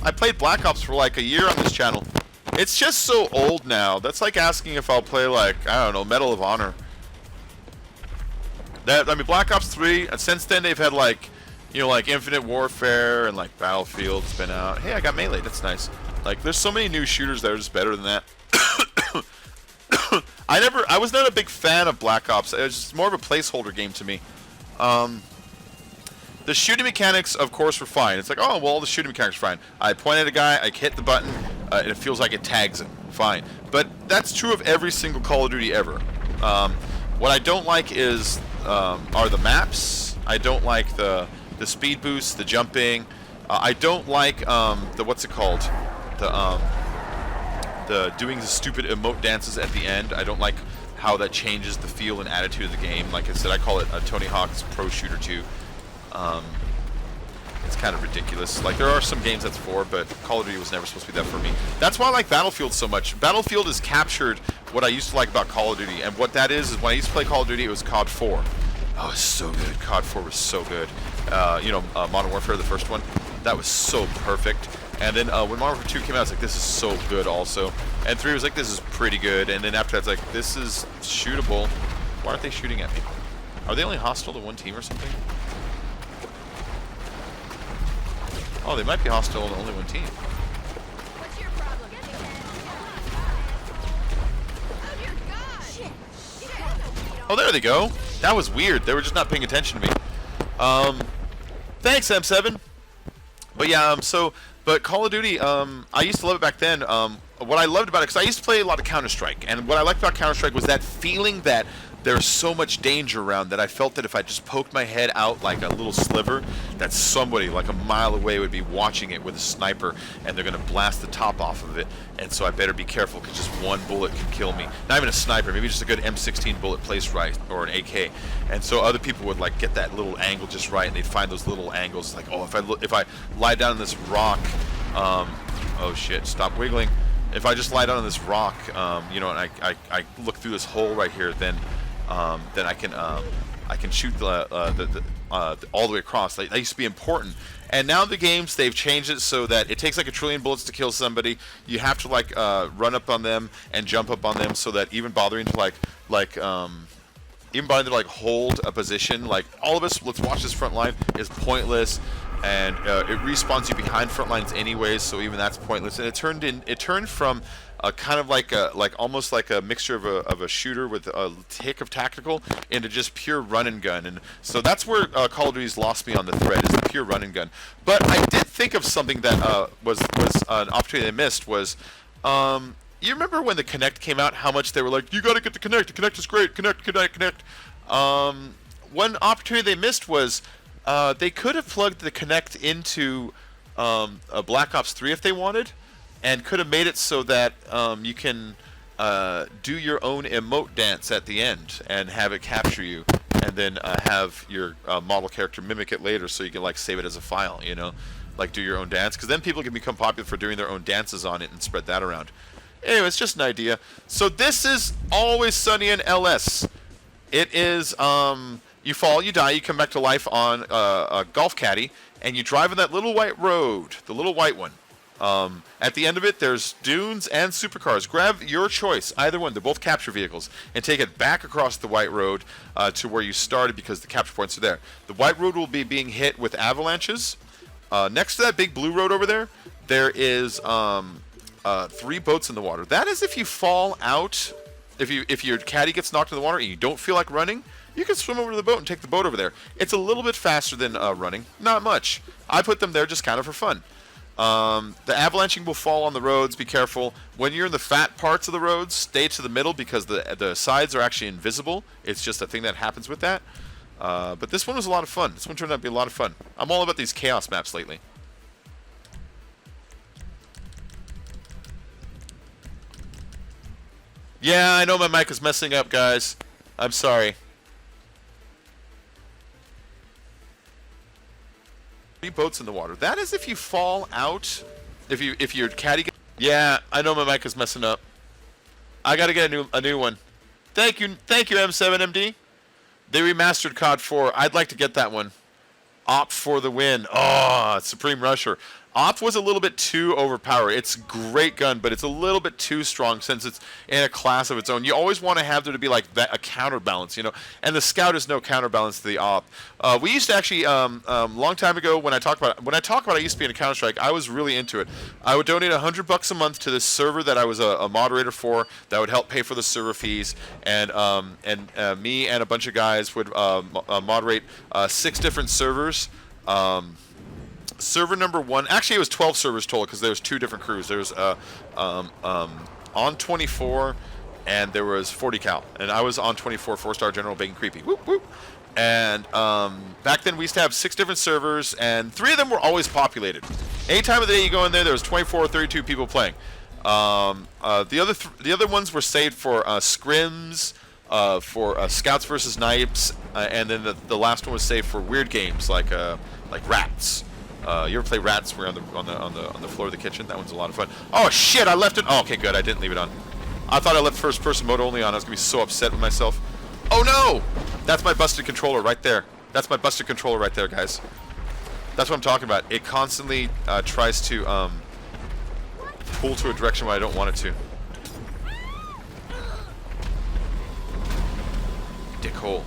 I played Black Ops for like a year on this channel. It's just so old now. That's like asking if I'll play like, I don't know, Medal of Honor. I mean, Black Ops 3, and since then they've had like, you know, like Infinite Warfare and like Battlefield's been out. Hey, I got Melee, that's nice. Like, there's so many new shooters that are just better than that. I was not a big fan of Black Ops. It was just more of a placeholder game to me. The shooting mechanics, of course, were fine. It's like, oh, well, all the shooting mechanics are fine. I point at a guy, I hit the button, and it feels like it tags him. Fine. But that's true of every single Call of Duty ever. What I don't like is, are the maps. I don't like the speed boost, the jumping. I don't like, the, what's it called? The doing the stupid emote dances at the end. I don't like how that changes the feel and attitude of the game. Like I said, I call it a Tony Hawk's Pro Shooter 2. It's kind of ridiculous. Like, there are some games that's for, but Call of Duty was never supposed to be that for me. That's why I like Battlefield so much. Battlefield has captured what I used to like about Call of Duty, and what that is when I used to play Call of Duty, it was COD 4. Oh, it's so good. COD 4 was so good. You know, Modern Warfare, the first one, that was so perfect. And then when Modern Warfare 2 came out, I was like, this is so good also. And 3 was like, this is pretty good. And then after that, it's like, this is shootable. Why aren't they shooting at me? Are they only hostile to one team or something? Oh, they might be hostile to only one team. What's your problem? Oh, there they go. That was weird. They were just not paying attention to me. Thanks, M7. But yeah, but Call of Duty, I used to love it back then. What I loved about it, because I used to play a lot of Counter-Strike, and what I liked about Counter-Strike was that feeling that there's so much danger around that I felt that if I just poked my head out like a little sliver, that somebody like a mile away would be watching it with a sniper, and they're going to blast the top off of it. And so I better be careful, because just one bullet could kill me. Not even a sniper, maybe just a good M16 bullet placed right, or an AK. And so other people would like get that little angle just right, and they'd find those little angles. Like, oh, if I lie down on this rock, oh shit, stop wiggling. If I just lie down on this rock, you know, and I look through this hole right here, then I can shoot all the way across. That used to be important. And now the games, they've changed it so that it takes like 1 trillion bullets to kill somebody. You have to like run up on them and jump up on them, so that even bothering to hold a position, like all of us, let's watch this front line, is pointless. And it respawns you behind front lines anyways, so even that's pointless. And it turned from kind of like almost like a mixture of a shooter with a tick of tactical into just pure run and gun. And so that's where Call of Duty's lost me on the thread, is the pure run and gun. But I did think of something that was an opportunity they missed. Was you remember when the Kinect came out, how much they were like, you got to get the Kinect. The Kinect is great. Kinect. One opportunity they missed was they could have plugged the Kinect into a Black Ops 3 if they wanted, and could have made it so that you can do your own emote dance at the end and have it capture you. and then have your model character mimic it later, so you can like save it as a file, you know, like do your own dance, because then people can become popular for doing their own dances on it and spread that around. Anyway, it's just an idea. So this is Always Sunny in LS. It is you fall, you die, you come back to life on a golf caddy, and you drive on that little white road, the little white one. At the end of it, there's dunes and supercars. Grab your choice, either one. They're both capture vehicles, and take it back across the white road to where you started, because the capture points are there. The white road will be being hit with avalanches. Next to that big blue road over there, there is 3 boats in the water. That is if you fall out. If your caddy gets knocked in the water and you don't feel like running, you can swim over to the boat and take the boat over there. It's a little bit faster than running, not much. I put them there just kind of for fun. The avalanching will fall on the roads. Be careful. When you're in the fat parts of the roads, stay to the middle, because the sides are actually invisible. It's just a thing that happens with that. But this one was a lot of fun. This one turned out to be a lot of fun. I'm all about these chaos maps lately. Yeah, I know my mic is messing up, guys. I'm sorry. 3 boats in the water. That is if you fall out. If your caddy. Yeah, I know my mic is messing up. I gotta get a new one. Thank you, M7MD. They remastered COD 4. I'd like to get that one. Op for the win. Oh, Supreme Rusher. Op was a little bit too overpowered. It's a great gun, but it's a little bit too strong since it's in a class of its own. You always want to have there to be like a counterbalance, you know. And the Scout is no counterbalance to the Op. We used to actually, long time ago, when I talk about I used to be in a Counter-Strike, I was really into it. I would donate $100 a month to this server that I was a moderator for. That would help pay for the server fees, and me and a bunch of guys would moderate 6 different servers. Server number 1, actually it was 12 servers total, because there was 2 different crews. There was on 24, and there was 40 cal, and I was on 24, 4-star General Bacon Creepy. Whoop whoop. And back then we used to have 6 different servers, and 3 of them were always populated. Any time of the day you go in there, there was 24 or 32 people playing. The other ones were saved for scrims, for Scouts versus Snipes, and then the last one was saved for weird games like Rats. You ever play Rats? We're on the floor of the kitchen. That one's a lot of fun. Oh shit! I left it. Oh, okay, good. I didn't leave it on. I thought I left first-person mode only on. I was gonna be so upset with myself. Oh no! That's my busted controller right there. That's my busted controller right there, guys. That's what I'm talking about. It constantly tries to pull to a direction where I don't want it to. Dickhole.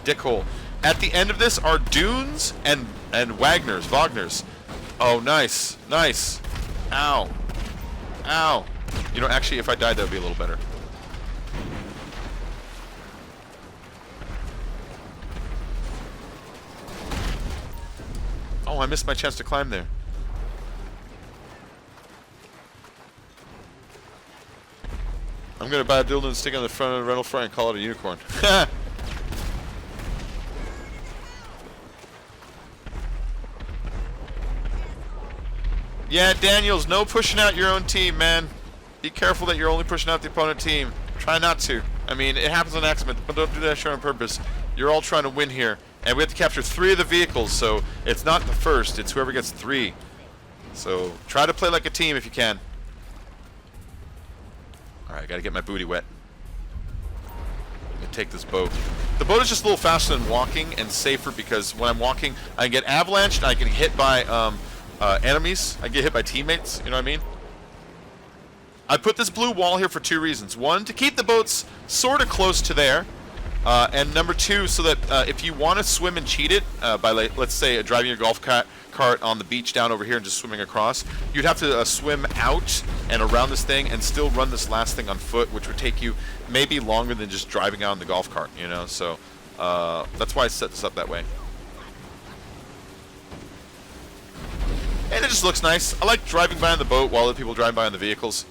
Dickhole. At the end of this are dunes and Wagners. Oh, nice. Nice. Ow. Ow. You know, actually, if I died, that would be a little better. Oh, I missed my chance to climb there. I'm going to buy a dildo and stick it on the front of the rental front and call it a unicorn. Yeah, Daniels, no pushing out your own team, man. Be careful that you're only pushing out the opponent team. Try not to. I mean, it happens on accident, but don't do that shit on purpose. You're all trying to win here. And we have to capture 3 of the vehicles, so it's not the first, it's whoever gets 3. So try to play like a team if you can. Alright, I gotta get my booty wet. I'm gonna take this boat. The boat is just a little faster than walking and safer, because when I'm walking, I can get avalanched and I can get hit by enemies. I get hit by teammates, you know what I mean? I put this blue wall here for 2 reasons. 1, to keep the boats sort of close to there. And number 2, so that if you want to swim and cheat it by, let's say, driving your golf cart on the beach down over here and just swimming across, you'd have to swim out and around this thing and still run this last thing on foot, which would take you maybe longer than just driving out in the golf cart, you know? So that's why I set this up that way. And it just looks nice. I like driving by on the boat while other people drive by on the vehicles.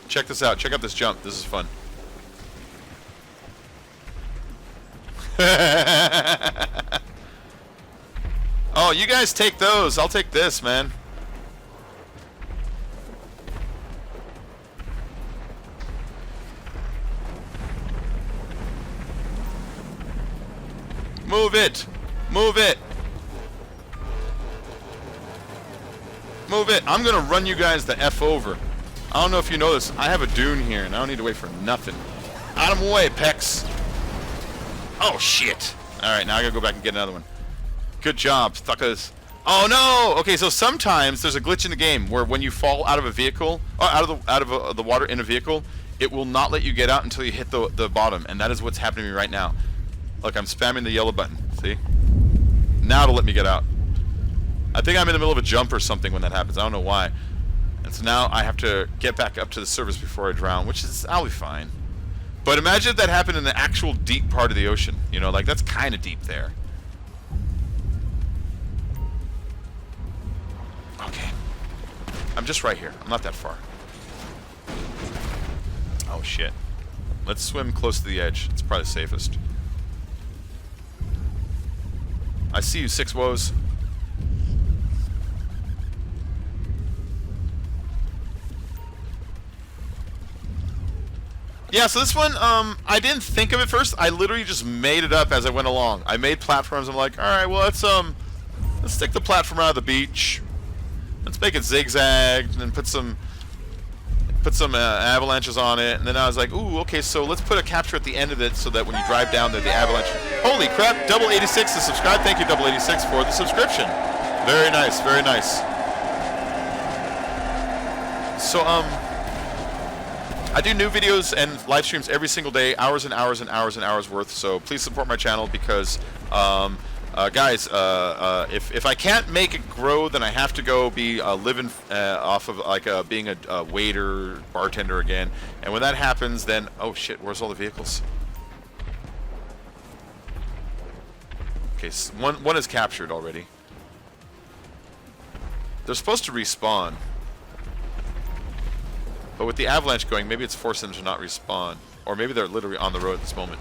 Check this out. Check out this jump. This is fun. Oh, you guys take those. I'll take this, man. Move it! Move it! Move it! I'm gonna run you guys the F over. I don't know if you know this. I have a dune here, and I don't need to wait for nothing. Out of my way, Pex! Oh, shit! Alright, now I gotta go back and get another one. Good job, suckers. Oh, no! Okay, so sometimes there's a glitch in the game where when you fall out of a vehicle, or out of the water in a vehicle, it will not let you get out until you hit the bottom, and that is what's happening to me right now. Look, I'm spamming the yellow button. See? Now it'll let me get out. I think I'm in the middle of a jump or something when that happens. I don't know why. And so now I have to get back up to the surface before I drown, which is, I'll be fine. But imagine if that happened in the actual deep part of the ocean. You know, like, that's kind of deep there. Okay. I'm just right here. I'm not that far. Oh, shit. Let's swim close to the edge. It's probably safest. I see you, Six Woes. Yeah, so this one, I didn't think of it first. I literally just made it up as I went along. I made platforms. I'm like, all right, well, let's stick the platform out of the beach. Let's make it zigzag, and then put some avalanches on it. And then I was like, ooh, okay, so let's put a capture at the end of it so that when you drive down there, the avalanche. Holy crap! Double 86 to subscribe. Thank you, Double 86, for the subscription. Very nice, very nice. So I do new videos and live streams every single day, hours and hours and hours and hours worth. So please support my channel because, guys, if I can't make it grow, then I have to go be living off of like being a waiter, bartender again. And when that happens, then oh shit, where's all the vehicles? Okay, so one is captured already. They're supposed to respawn. But with the avalanche going, maybe it's forcing them to not respawn. Or maybe they're literally on the road at this moment.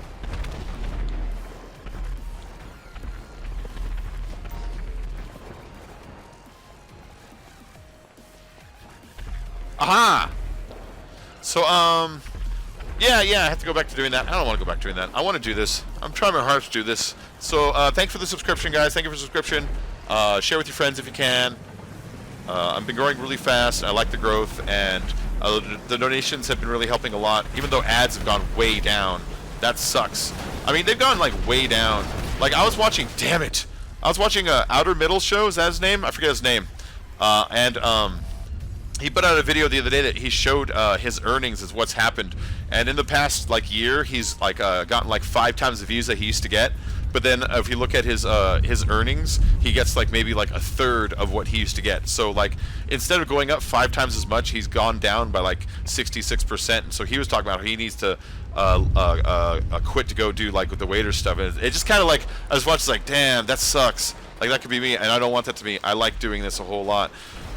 Aha! So, yeah, I have to go back to doing that. I don't want to go back to doing that. I want to do this. I'm trying my hardest to do this. So, thanks for the subscription, guys. Thank you for the subscription. Share with your friends if you can. I've been growing really fast. I like the growth, and the donations have been really helping a lot, even though ads have gone way down. That sucks. I mean, they've gone, like, way down. Like, I was watching, damn it! I was watching Outer Middle Show, is that his name? I forget his name. He put out a video the other day that he showed his earnings as what's happened. And in the past, like, year, he's, like, gotten, like, 5 times the views that he used to get. But then if you look at his earnings, he gets like maybe like a third of what he used to get. So like instead of going up 5 times as much, he's gone down by like 66%. So he was talking about how he needs to quit to go do like with the waiter stuff. And it just kind of like I was watching like, damn, that sucks. Like that could be me, and I don't want that to be. I like doing this a whole lot.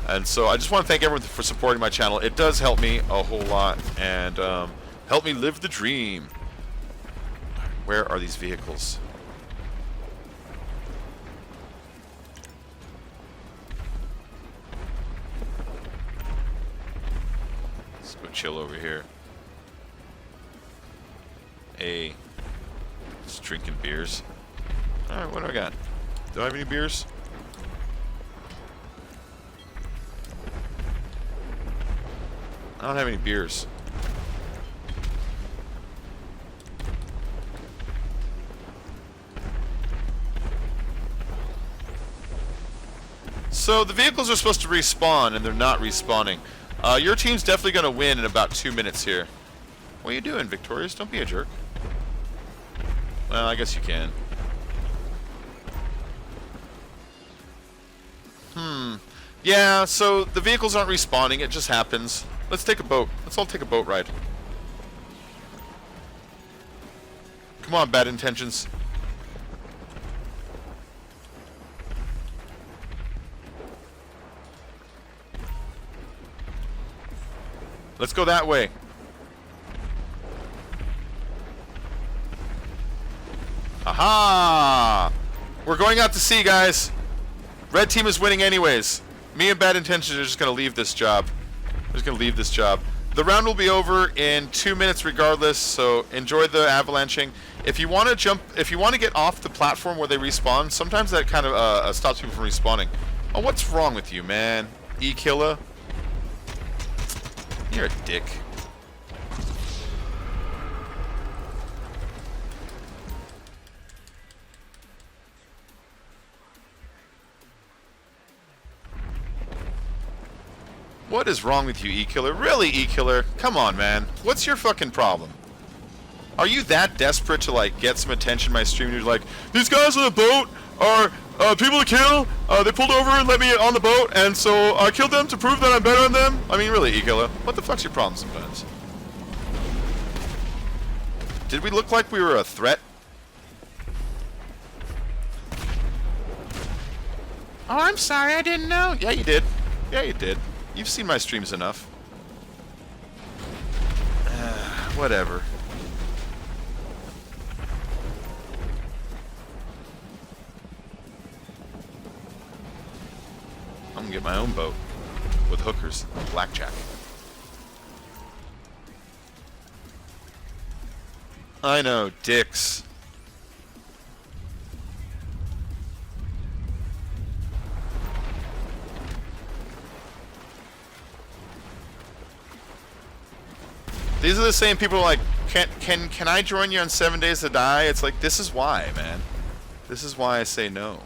And so I just want to thank everyone for supporting my channel. It does help me a whole lot and help me live the dream. Where are these vehicles? Chill over here. Just drinking beers. Alright, what do I got? Do I have any beers? I don't have any beers. So the vehicles are supposed to respawn and they're not respawning. Your team's definitely going to win in about 2 minutes here. What are you doing, Victorious? Don't be a jerk. Well, I guess you can. Yeah, so the vehicles aren't respawning. It just happens. Let's take a boat. Let's all take a boat ride. Come on, bad intentions. Let's go that way. Aha! We're going out to sea, guys. Red team is winning anyways. Me and bad intentions are just going to leave this job. We're just going to leave this job. The round will be over in 2 minutes regardless, so enjoy the avalanching. If you want to get off the platform where they respawn, sometimes that kind of stops people from respawning. Oh, what's wrong with you, man? E-killer? You're a dick. What is wrong with you, E-killer? Really, E-killer? Come on, man. What's your fucking problem? Are you that desperate to, like, get some attention in my stream? You're like, these guys on the boat are people to kill. They pulled over and let me on the boat, and so I killed them to prove that I'm better than them. I mean, really, E-killer, what the fuck's your problem sometimes? Did we look like we were a threat? Oh, I'm sorry, I didn't know. Yeah, you did. Yeah, you did. You've seen my streams enough. Whatever. I'm gonna get my own boat with hookers and blackjack. I know, dicks. These are the same people who are like, can I join you on 7 Days to Die? It's like, this is why, man. This is why I say no.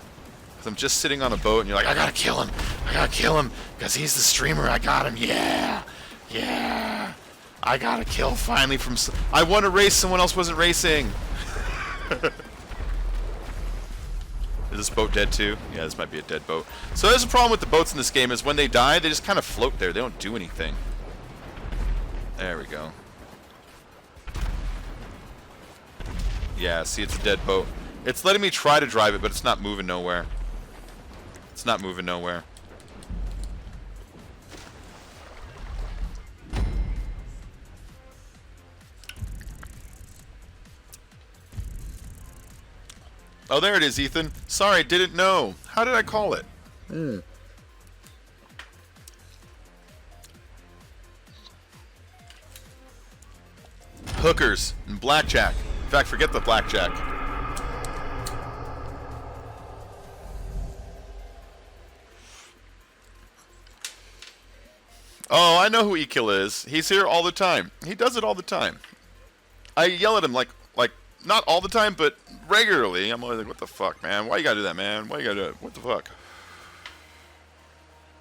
Because I'm just sitting on a boat and you're like, I gotta kill him. I gotta kill him. Because he's the streamer. I got him. Yeah. Yeah. I gotta kill finally from... I won a race someone else wasn't racing. Is this boat dead too? Yeah, this might be a dead boat. So there's a problem with the boats in this game is when they die, they just kind of float there. They don't do anything. There we go. Yeah, see, it's a dead boat. It's letting me try to drive it, but it's not moving nowhere. It's not moving nowhere. Oh, there it is, Ethan. Sorry, didn't know. How did I call it? Hookers and blackjack. In fact, forget the blackjack. Oh, I know who E-Kill is. He's here all the time. He does it all the time. I yell at him like not all the time, but regularly. I'm always like, what the fuck, man? Why you gotta do that, man? Why you gotta do it? What the fuck?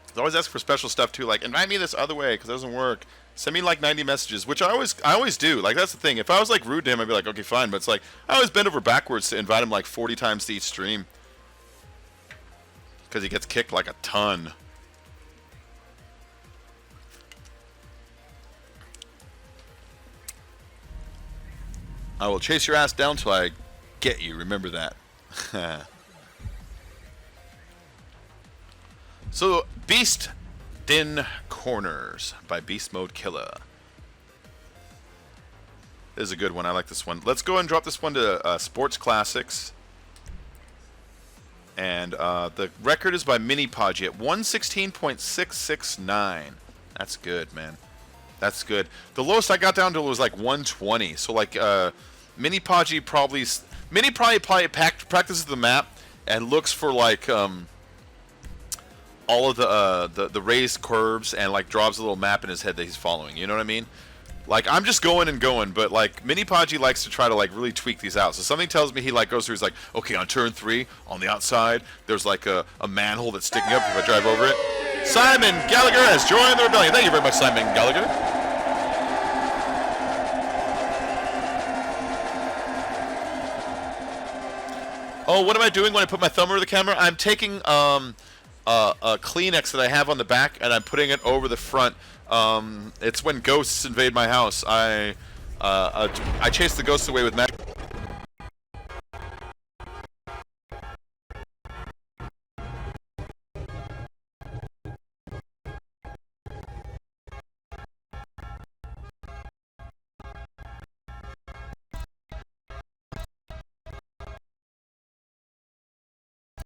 He's always asking for special stuff too, like invite me this other way because it doesn't work. Send me like 90 messages, which I always do. Like that's the thing. If I was like rude to him, I'd be like, okay, fine. But it's like I always bend over backwards to invite him like 40 times to each stream because he gets kicked like a ton. I will chase your ass down till I get you. Remember that. So, Beast in Corners by Beast Mode Killer. This is a good one. I like this one. Let's go and drop this one to Sports Classics. And the record is by Mini Podgy at 116.669. That's good, man. That's good. The lowest I got down to was like 120. So like Mini Podgy probably practices the map and looks for like all of the raised curves and like draws a little map in his head that he's following. You know what I mean? Like I'm just going and going, but like Mini Podgy likes to try to like really tweak these out. So something tells me he like goes through. He's like, okay, on turn 3 on the outside, there's like a manhole that's sticking up if I drive over it. Simon Gallagher has joined the rebellion. Thank you very much, Simon Gallagher. Oh, what am I doing when I put my thumb over the camera? I'm taking a Kleenex that I have on the back and I'm putting it over the front. It's when ghosts invade my house. I chase the ghosts away with magic.